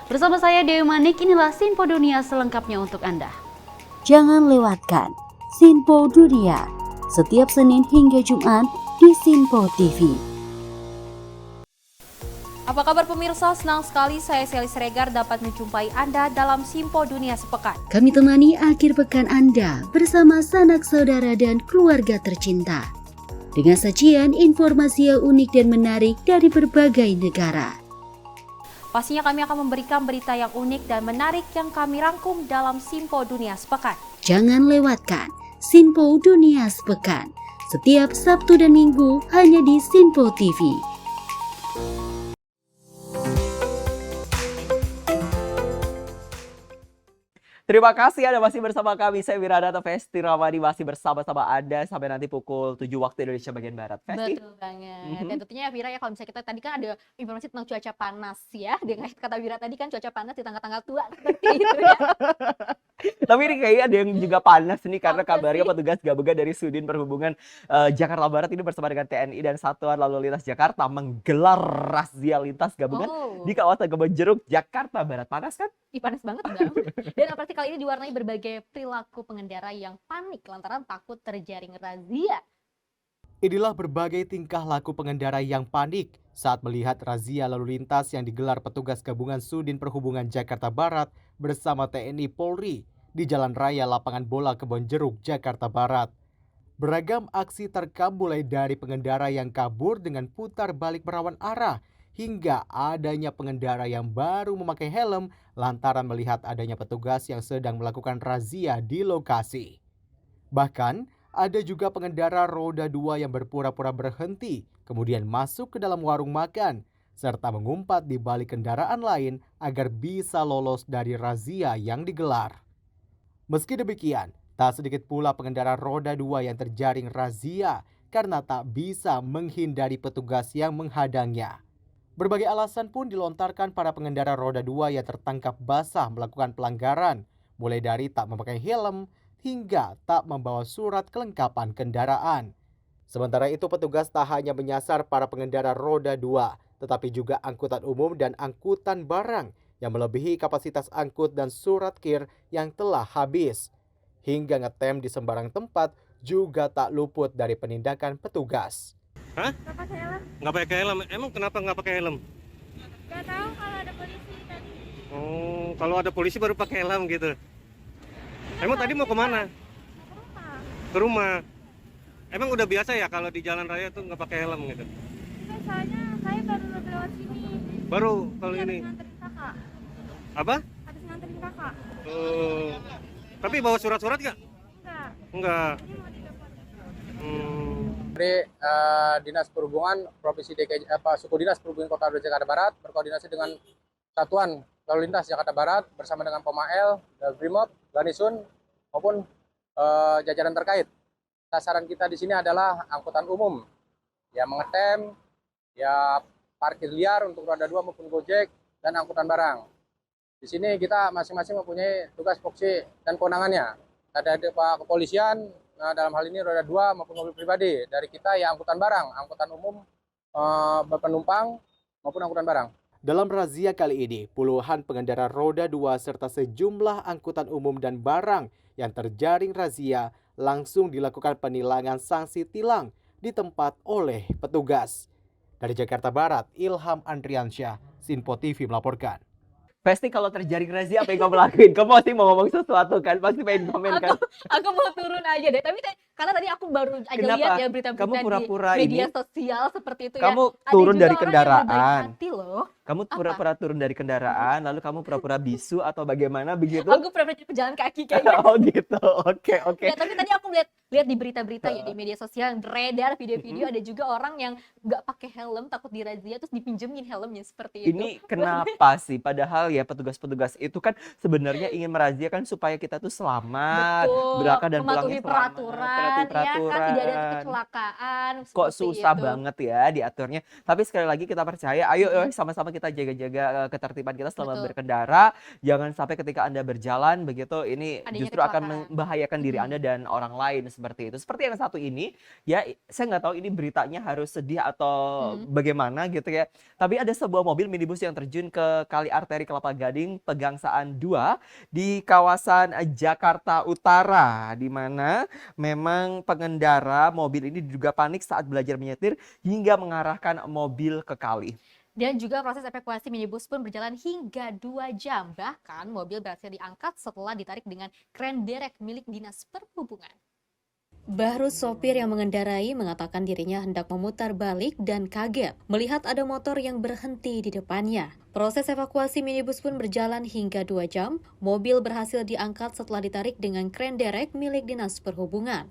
S13: Bersama saya Dewi Manik, inilah Sinpo Dunia selengkapnya untuk Anda.
S20: Jangan lewatkan Sinpo Dunia setiap Senin hingga Jumat di Sinpo TV.
S6: Apa kabar pemirsa? Senang sekali saya Sally Siregar dapat menjumpai Anda dalam Sinpo Dunia Sepekan.
S20: Kami temani akhir pekan Anda bersama sanak saudara dan keluarga tercinta. Dengan sajian informasi yang unik dan menarik dari berbagai negara.
S6: Pastinya kami akan memberikan berita yang unik dan menarik yang kami rangkum dalam Sinpo Dunia Sepekan.
S20: Jangan lewatkan Sinpo Dunia Sepekan setiap Sabtu dan Minggu hanya di Sinpo TV.
S1: Terima kasih Anda masih bersama kami. Saya Wiradata Festi Ramadi masih bersama-sama Anda sampai nanti pukul 7 waktu Indonesia bagian Barat. Festi.
S2: Betul banget. Dan tentunya Vira ya, kalau misalnya kita tadi kan ada informasi tentang cuaca panas ya. Dengan kata Vira tadi kan cuaca panas di tanggal-tanggal tua seperti itu ya.
S1: Tapi ini kayaknya ada yang juga panas nih karena kabarnya petugas gabungan dari Sudin Perhubungan Jakarta Barat ini bersama dengan TNI dan Satuan Lalu Lintas Jakarta menggelar razia lintas gabungan di kawasan Kebonjeruk, Jakarta Barat. Panas kan?
S2: Ih, panas banget bang. Dan operasi kali ini diwarnai berbagai perilaku pengendara yang panik lantaran takut terjaring razia.
S12: Inilah berbagai tingkah laku pengendara yang panik saat melihat razia lalu lintas yang digelar petugas gabungan Sudin Perhubungan Jakarta Barat bersama TNI Polri di Jalan Raya Lapangan Bola Kebonjeruk, Jakarta Barat. Beragam aksi terekam mulai dari pengendara yang kabur dengan putar balik merawan arah hingga adanya pengendara yang baru memakai helm lantaran melihat adanya petugas yang sedang melakukan razia di lokasi. Bahkan, ada juga pengendara roda 2 yang berpura-pura berhenti, kemudian masuk ke dalam warung makan, serta mengumpat di balik kendaraan lain agar bisa lolos dari razia yang digelar. Meski demikian, tak sedikit pula pengendara roda 2 yang terjaring razia karena tak bisa menghindari petugas yang menghadangnya. Berbagai alasan pun dilontarkan para pengendara roda 2 yang tertangkap basah melakukan pelanggaran, mulai dari tak memakai helm hingga tak membawa surat kelengkapan kendaraan. Sementara itu petugas tak hanya menyasar para pengendara roda 2, tetapi juga angkutan umum dan angkutan barang yang melebihi kapasitas angkut dan surat KIR yang telah habis. Hingga ngetem di sembarang tempat juga tak luput dari penindakan petugas.
S3: Hah?
S22: Nggak pakai helm?
S3: Nggak pakai helm? Emang kenapa nggak pakai helm?
S22: Nggak tahu kalau ada polisi tadi.
S3: Oh, kalau ada polisi baru pakai helm gitu. Emang tadi mau kemana? Ke rumah. Emang udah biasa ya kalau di jalan raya tuh nggak pakai helm gitu?
S22: Enggak, soalnya saya baru lewat sini.
S3: Baru kalau ini?
S22: Nganterin kakak.
S3: Apa?
S22: Habis nganterin kakak.
S3: Tapi bawa surat-surat nggak?
S22: Enggak.
S3: Enggak.
S7: Dari Dinas Perhubungan Provinsi DKI, Suku Dinas Perhubungan Kota Jakarta Barat berkoordinasi dengan Satuan Lalu Lintas Jakarta Barat bersama dengan Pomael, Brimob, Lanisun maupun jajaran terkait. Sasaran kita di sini adalah angkutan umum, ya mengetem, ya parkir liar untuk roda 2 maupun Gojek dan angkutan barang. Di sini kita masing-masing mempunyai tugas foksi dan kewenangannya. Ada Pak Kepolisian. Nah, dalam hal ini roda 2 maupun mobil pribadi. Dari kita ya angkutan barang, angkutan umum berpenumpang maupun angkutan barang.
S12: Dalam razia kali ini, puluhan pengendara roda 2 serta sejumlah angkutan umum dan barang yang terjaring razia langsung dilakukan penilangan sanksi tilang di tempat oleh petugas. Dari Jakarta Barat, Ilham Andriansyah, Sinpo TV melaporkan.
S1: Pasti kalau terjaring razia apa yang kamu lakuin? Kamu pasti mau ngomong sesuatu kan? Pasti pengen komen kan?
S2: Aku mau turun aja deh. Tapi karena tadi aku baru aja
S1: Kenapa?
S2: lihat ya berita-berita
S1: Kamu pura-pura
S2: di media
S1: ini?
S2: sosial seperti itu
S1: Kamu
S2: ya.
S1: turun
S2: Ada
S1: dari
S2: juga orang yang berbaik
S1: kendaraan.
S2: hati loh.
S1: Kamu pura-pura turun dari kendaraan, lalu kamu pura-pura bisu atau bagaimana begitu?
S2: Aku pernah pejalan kaki kayaknya.
S1: Oh gitu, oke.
S2: Ya, tapi tadi aku lihat di berita-berita ya di media sosial yang beredar video-video ada juga orang yang nggak pakai helm takut dirazia terus dipinjemin helmnya seperti itu.
S1: Ini kenapa sih? Padahal ya petugas-petugas itu kan sebenarnya ingin meraziakan supaya kita tuh selamat,
S2: Betul,
S1: berangkat dan pulangnya
S2: mematuhi
S1: selamat.
S2: peraturan, ya kan tidak ada kecelakaan.
S1: Kok
S2: seperti
S1: susah
S2: itu.
S1: banget ya diaturnya. Tapi sekali lagi kita percaya, ayo sama-sama kita jaga-jaga ketertiban kita selama
S2: Betul.
S1: berkendara. Jangan sampai ketika Anda berjalan begitu ini
S2: Adanya
S1: justru akan
S2: kecelakaan.
S1: membahayakan diri Anda dan orang lain seperti itu. Seperti yang satu ini, ya saya nggak tahu ini beritanya harus sedih atau bagaimana gitu ya. Tapi ada sebuah mobil minibus yang terjun ke kali arteri Kelapa Gading Pegangsaan 2 di kawasan Jakarta Utara, di mana memang pengendara mobil ini diduga panik saat belajar menyetir hingga mengarahkan mobil ke kali.
S2: Dan juga proses evakuasi minibus pun berjalan hingga 2 jam. Bahkan mobil berhasil diangkat setelah ditarik dengan kren derek milik Dinas Perhubungan. Bahrus, sopir yang mengendarai, mengatakan dirinya hendak memutar balik dan kaget melihat ada motor yang berhenti di depannya. Proses evakuasi minibus pun berjalan hingga 2 jam. Mobil berhasil diangkat setelah ditarik dengan kren derek milik Dinas Perhubungan.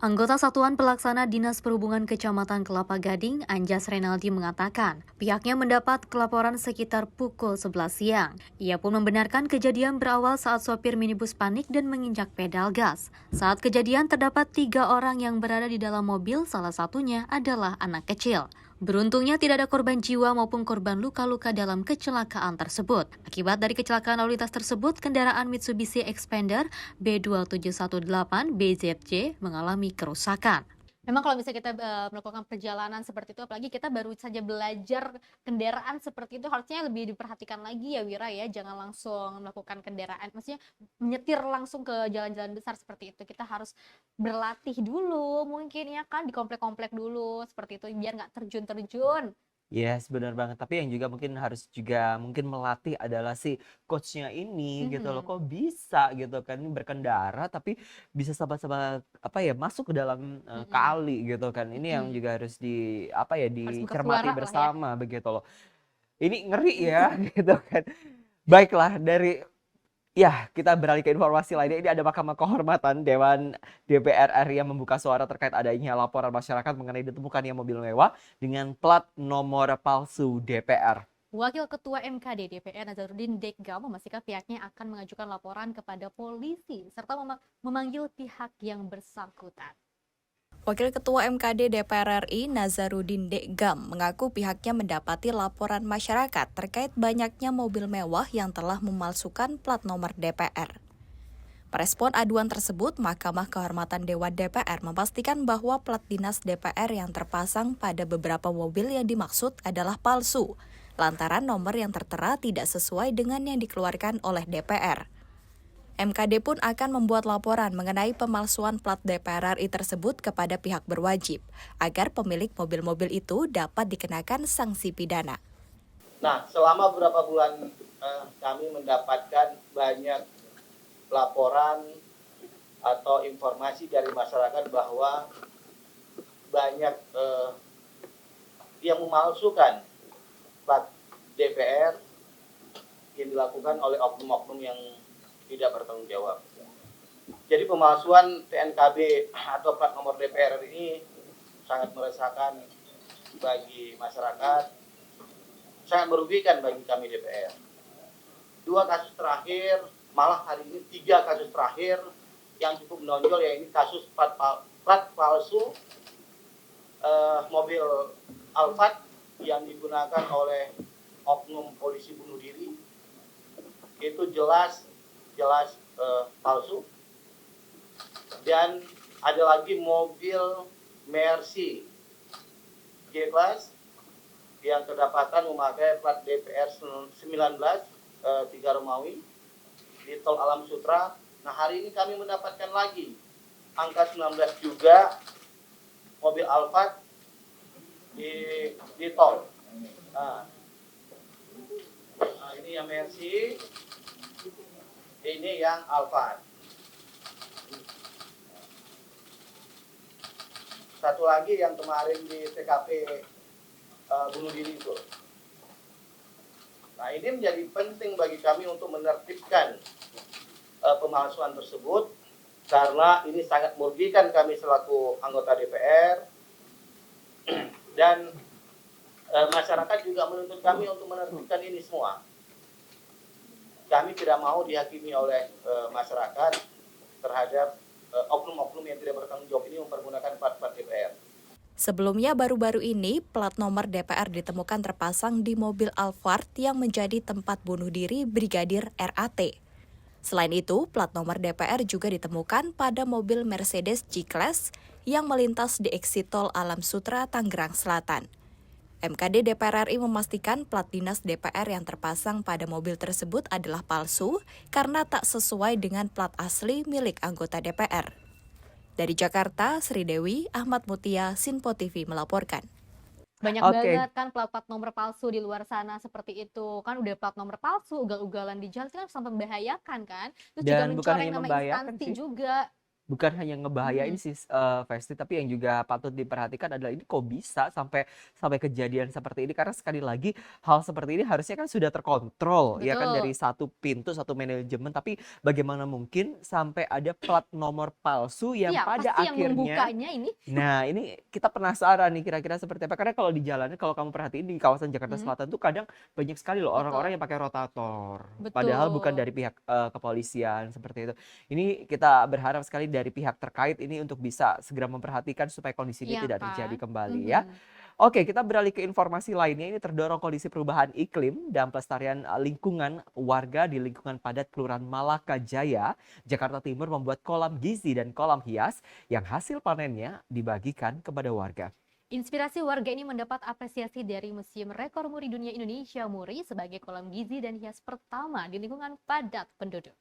S2: Anggota Satuan Pelaksana Dinas Perhubungan Kecamatan Kelapa Gading, Anjas Renaldi mengatakan, pihaknya mendapat laporan sekitar pukul 11 siang. Ia pun membenarkan kejadian berawal saat sopir minibus panik dan menginjak pedal gas. Saat kejadian terdapat 3 orang yang berada di dalam mobil, salah satunya adalah anak kecil. Beruntungnya tidak ada korban jiwa maupun korban luka-luka dalam kecelakaan tersebut. Akibat dari kecelakaan lalu lintas tersebut, kendaraan Mitsubishi Xpander B2718 BZJ mengalami kerusakan. Memang kalau misalnya kita melakukan perjalanan seperti itu, apalagi kita baru saja belajar kendaraan seperti itu, harusnya lebih diperhatikan lagi ya Wira ya, jangan langsung melakukan kendaraan, maksudnya menyetir langsung ke jalan-jalan besar seperti itu. Kita harus berlatih dulu mungkin ya kan, di komplek-komplek dulu seperti itu, biar nggak terjun-terjun.
S1: Yes, benar banget. Tapi yang juga mungkin harus juga mungkin melatih adalah si coachnya ini gitu loh. Kok bisa gitu kan berkendara tapi bisa sahabat-sahabat apa ya masuk ke dalam kali gitu kan. Ini yang juga harus di apa ya dicermati bersama begitu loh. Ini ngeri ya gitu kan. Baiklah dari Ya, kita beralih ke informasi lainnya. Ini ada Mahkamah Kehormatan Dewan DPR RI yang membuka suara terkait adanya laporan masyarakat mengenai ditemukannya mobil mewah dengan plat nomor palsu DPR.
S2: Wakil Ketua MKD DPR Nazarudin Degam memastikan pihaknya akan mengajukan laporan kepada polisi serta memanggil pihak yang bersangkutan.
S10: Wakil Ketua MKD DPR RI Nazarudin Degam mengaku pihaknya mendapati laporan masyarakat terkait banyaknya mobil mewah yang telah memalsukan plat nomor DPR. Merespon aduan tersebut, Mahkamah Kehormatan Dewan DPR memastikan bahwa plat dinas DPR yang terpasang pada beberapa mobil yang dimaksud adalah palsu, lantaran nomor yang tertera tidak sesuai dengan yang dikeluarkan oleh DPR. MKD pun akan membuat laporan mengenai pemalsuan plat DPR RI tersebut kepada pihak berwajib, agar pemilik mobil-mobil itu dapat dikenakan sanksi pidana.
S11: Nah, selama beberapa bulan kami mendapatkan banyak laporan atau informasi dari masyarakat bahwa banyak yang memalsukan plat DPR yang dilakukan oleh oknum-oknum yang tidak bertanggung jawab. Jadi pemalsuan TNKB atau plat nomor DPR ini sangat meresahkan bagi masyarakat, sangat merugikan bagi kami DPR. 2 kasus terakhir, malah hari ini 3 kasus terakhir yang cukup menonjol, yaitu kasus plat palsu mobil Alphard yang digunakan oleh oknum polisi bunuh diri. Itu jelas palsu. Dan ada lagi mobil Mercy G-Class yang kedapatan memakai plat DPR 19 3 Romawi di Tol Alam Sutra. Nah, hari ini kami mendapatkan lagi angka 19 juga mobil Alphard di tol. Nah, ini yang Mercy, ini yang Alphard. Satu lagi yang kemarin di TKP bunuh diri itu. Nah, ini menjadi penting bagi kami untuk menertibkan pemalsuan tersebut, karena ini sangat merugikan kami selaku anggota DPR, dan masyarakat juga menuntut kami untuk menertibkan ini semua. Kami tidak mau dihakimi oleh masyarakat terhadap oknum-oknum yang tidak bertanggung jawab ini mempergunakan plat-plat DPR.
S10: Sebelumnya baru-baru ini plat nomor DPR ditemukan terpasang di mobil Alphard yang menjadi tempat bunuh diri Brigadir RAT. Selain itu, plat nomor DPR juga ditemukan pada mobil Mercedes G-Class yang melintas di eksit tol Alam Sutra, Tangerang Selatan. MKD DPR RI memastikan plat dinas DPR yang terpasang pada mobil tersebut adalah palsu karena tak sesuai dengan plat asli milik anggota DPR. Dari Jakarta, Sri Dewi, Ahmad Mutia, Sinpo TV melaporkan.
S2: Banyak banget kan plat-plat nomor palsu di luar sana seperti itu. Kan udah plat nomor palsu, ugal-ugalan di jalan kan sampai membahayakan kan. Terus
S1: Dan
S2: juga
S1: bukan
S2: mencoreng
S1: hanya
S2: nama
S1: membahayakan
S2: instansi
S1: sih.
S2: juga.
S1: Bukan hanya ngebahayain sih Festi, tapi yang juga patut diperhatikan adalah ini kok bisa sampai kejadian seperti ini, karena sekali lagi hal seperti ini harusnya kan sudah terkontrol ya kan, dari satu pintu, satu manajemen, tapi bagaimana mungkin sampai ada plat nomor palsu yang pada
S2: pasti yang
S1: akhirnya
S2: membukanya ini.
S1: Nah, ini kita penasaran nih kira-kira seperti apa, karena kalau di jalanan, kalau kamu perhatiin di kawasan Jakarta Selatan tuh kadang banyak sekali loh orang-orang yang pakai rotator, padahal bukan dari pihak kepolisian seperti itu. Ini kita berharap sekali dari pihak terkait ini untuk bisa segera memperhatikan supaya kondisi ini tidak terjadi kembali ya. Oke, kita beralih ke informasi lainnya. Ini terdorong kondisi perubahan iklim dan pelestarian lingkungan, warga di lingkungan padat Kelurahan Malaka Jaya, Jakarta Timur membuat kolam gizi dan kolam hias yang hasil panennya dibagikan kepada warga.
S2: Inspirasi warga ini mendapat apresiasi dari Museum Rekor Muri Dunia Indonesia MURI sebagai kolam gizi dan hias pertama di lingkungan padat penduduk.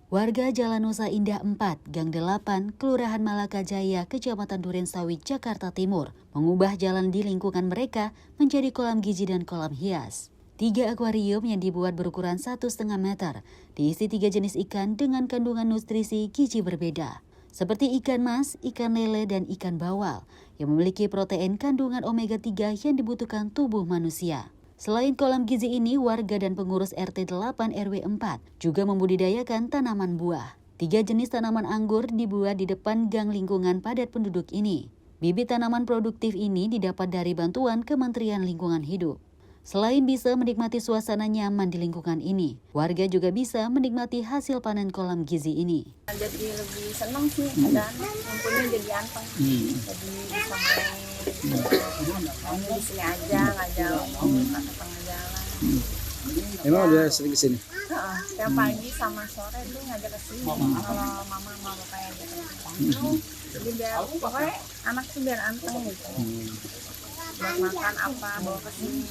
S20: Warga Jalan Nusa Indah 4, Gang 8, Kelurahan Malaka Jaya, Kecamatan Durensawit, Jakarta Timur, mengubah jalan di lingkungan mereka menjadi kolam gizi dan kolam hias. 3 akuarium yang dibuat berukuran 1,5 meter, diisi 3 jenis ikan dengan kandungan nutrisi gizi berbeda, seperti ikan mas, ikan lele, dan ikan bawal, yang memiliki protein kandungan omega 3 yang dibutuhkan tubuh manusia. Selain kolam gizi ini, warga dan pengurus RT 8 RW 4 juga membudidayakan tanaman buah. 3 jenis tanaman anggur dibuat di depan gang lingkungan padat penduduk ini. Bibit tanaman produktif ini didapat dari bantuan Kementerian Lingkungan Hidup. Selain bisa menikmati suasana nyaman di lingkungan ini, warga juga bisa menikmati hasil panen kolam gizi ini.
S14: Jadi lebih senang sih, ada ngumpulnya jadi anteng. Jadi bisa main di sini aja, nggak jauh, atau tengah jalan.
S15: Emang udah sering kesini?
S14: Tiap pagi sama sore tuh ngajak ke sini kalau mama sama bapak gitu. Jadi biar pokoknya anak tuh biar anteng gitu. Buat makan apa bawa ke sini.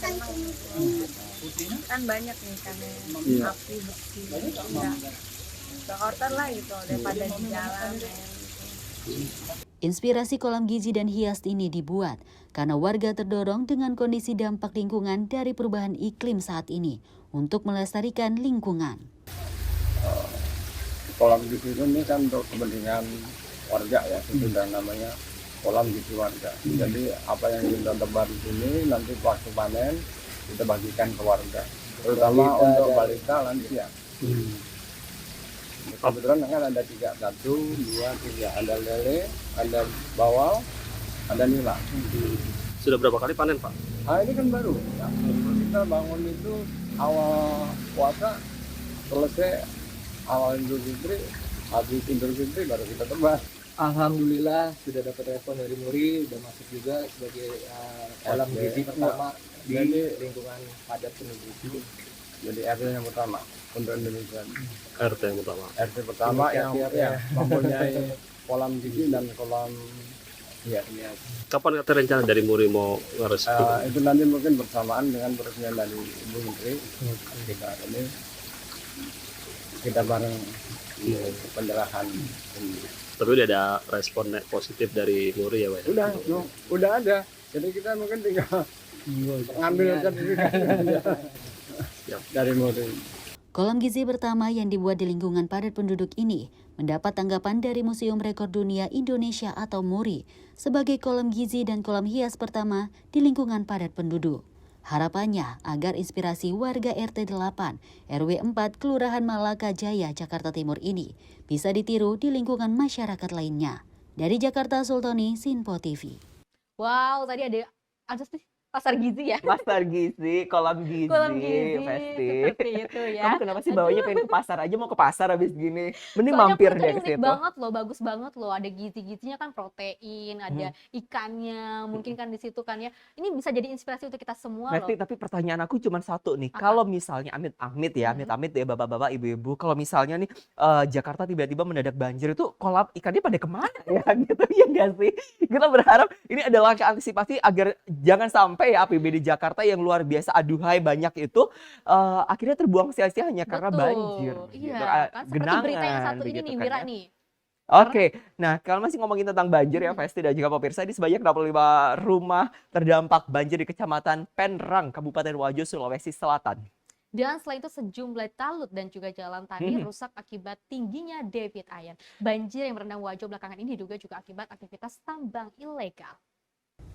S14: Senang gitu. Kan banyak nih kan api bersih, nggak kotor lah gitu daripada di jalan.
S20: Inspirasi kolam gizi dan hias ini dibuat karena warga terdorong dengan kondisi dampak lingkungan dari perubahan iklim saat ini untuk melestarikan lingkungan.
S15: Kolam gizi ini kan untuk kepentingan warga ya, itu dan namanya kolam gizi warga. Jadi apa yang kita tebar di sini nanti waktu panen kita bagikan ke warga, terutama untuk balita lansia. Kebetulan kan ada 3, 1, 2, 3, ada lele, ada bawal, ada nila.
S3: Sudah berapa kali panen, Pak?
S15: Ini kan baru. Ya. Kita bangun itu awal puasa, selesai awal Idul Fitri, habis Idul Fitri baru kita tebar.
S23: Alhamdulillah sudah dapat telepon dari Muri, udah masuk juga sebagai kolam gizi pertama di lingkungan padat penduduk.
S15: Jadi RT yang pertama untuk Indonesia.
S3: RT yang pertama.
S15: RT pertama yang mempunyai kolam gizi dan kolam hias.
S3: Kapan ada rencana dari Muri mau ngeresmikan?
S15: Itu nanti mungkin bersamaan dengan peresmian dari Ibu Menteri. Kita bareng penjelasan ini.
S3: Tapi udah ada respon positif dari Muri ya, Pak?
S15: Udah ada. Jadi kita mungkin tinggal ngambil sertifikatnya dari Muri.
S20: Kolam gizi pertama yang dibuat di lingkungan padat penduduk ini mendapat tanggapan dari Museum Rekor Dunia Indonesia atau MURI sebagai kolam gizi dan kolam hias pertama di lingkungan padat penduduk. Harapannya agar inspirasi warga RT 8 RW 4 Kelurahan Malaka Jaya, Jakarta Timur ini bisa ditiru di lingkungan masyarakat lainnya. Dari Jakarta, Sultoni, Sinpo TV.
S2: Wow, tadi ada sih pasar gizi ya?
S1: Pasar gizi, kolam gizi, Festi.
S2: Seperti itu ya.
S1: Kamu kenapa sih bawanya pengen ke pasar aja, mau ke pasar habis gini? Mending
S2: Soalnya
S1: mampir
S2: itu
S1: deh ke
S2: unik
S1: situ.
S2: banget loh, bagus banget loh. Ada gizi-gizinya kan protein, ada ikannya, mungkin kan di situ kan ya. Ini bisa jadi inspirasi untuk kita semua loh.
S1: Festi, tapi pertanyaan aku cuma satu nih. Kalau misalnya amit-amit ya, amit-amit ya bapak-bapak, ibu-ibu, kalau misalnya nih Jakarta tiba-tiba mendadak banjir, itu kolam ikannya pada kemana ya gitu ya nggak sih? Kita berharap ini ada langkah antisipasi agar jangan sampai ya APBD Jakarta yang luar biasa aduhai banyak itu akhirnya terbuang sia-sia hanya karena banjir.
S2: Iya, kan seperti berita yang satu ini
S1: gitu
S2: nih,
S1: kan
S2: Wira
S1: ya.
S2: nih.
S1: Oke, nah kalau masih ngomongin tentang banjir ya Festi dan juga pemirsa, di sebanyak 65 rumah terdampak banjir di Kecamatan Penrang, Kabupaten Wajo, Sulawesi Selatan.
S2: Dan selain itu sejumlah talut dan juga jalan tani rusak akibat tingginya debit air. Banjir yang merendam Wajo belakangan ini diduga juga akibat aktivitas tambang ilegal.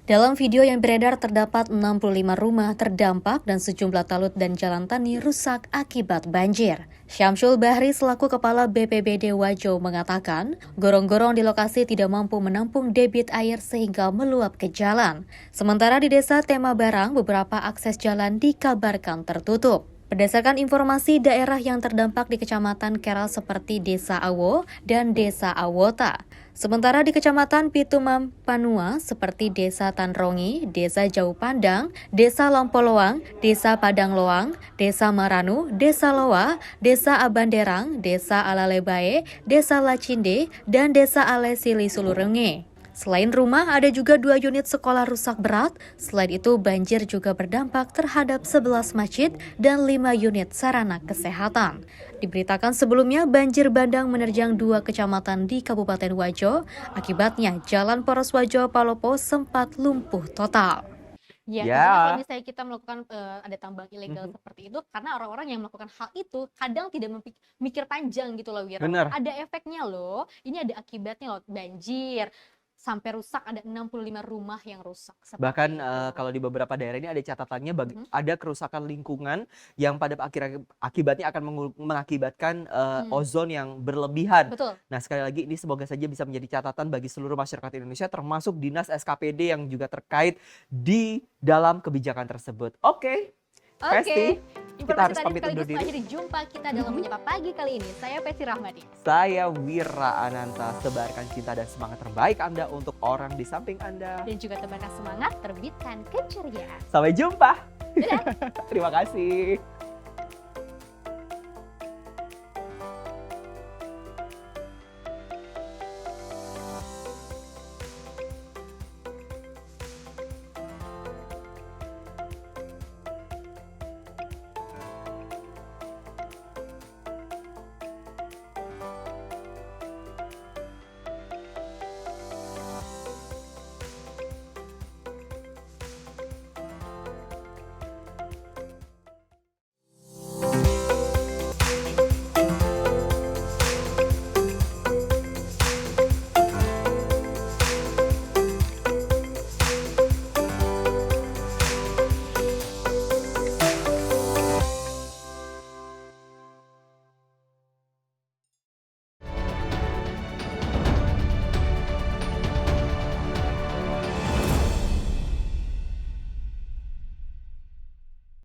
S6: Dalam video yang beredar terdapat 65 rumah terdampak dan sejumlah talut dan jalan tani rusak akibat banjir. Syamsul Bahri selaku Kepala BPBD Wajo mengatakan, gorong-gorong di lokasi tidak mampu menampung debit air sehingga meluap ke jalan. Sementara di Desa Tema Barang, beberapa akses jalan dikabarkan tertutup. Berdasarkan informasi daerah yang terdampak di Kecamatan Keral seperti Desa Awo dan Desa Awota. Sementara di Kecamatan Pitumam Panua seperti Desa Tanrongi, Desa Jauh Pandang, Desa Lompoloang, Desa Padang Loang, Desa Maranu, Desa Loa, Desa Abanderang, Desa Alalebae, Desa Lacinde, dan Desa Ale Sili Sulurenge. Selain rumah, ada juga 2 unit sekolah rusak berat. Selain itu, banjir juga berdampak terhadap 11 masjid dan 5 unit sarana kesehatan. Diberitakan sebelumnya, banjir bandang menerjang 2 kecamatan di Kabupaten Wajo. Akibatnya, Jalan Poros Wajo Palopo sempat lumpuh total.
S2: Ya, kalau misalnya kita melakukan ada tambang ilegal seperti itu, karena orang-orang yang melakukan hal itu kadang tidak mikir panjang gitu loh, Wira.
S1: Bener.
S2: Ada efeknya loh, ini ada akibatnya loh, banjir. sampai rusak, ada 65 rumah yang rusak. Seperti
S1: Bahkan
S2: itu.
S1: kalau di beberapa daerah ini ada catatannya ada kerusakan lingkungan yang pada akibatnya akan mengakibatkan ozon yang berlebihan.
S2: Betul.
S1: Nah, sekali lagi ini semoga saja bisa menjadi catatan bagi seluruh masyarakat Indonesia termasuk Dinas SKPD yang juga terkait di dalam kebijakan tersebut. Oke. Pesti, kita harus pamit undur diri.
S2: Akhirnya jumpa kita dalam Menyapa Pagi kali ini. Saya Pesti Rahmadi.
S1: Saya Wira Ananta. Sebarkan cinta dan semangat terbaik Anda untuk orang di samping Anda.
S2: Dan juga tebarkan semangat, terbitkan keceriaan.
S1: Sampai jumpa. Terima kasih.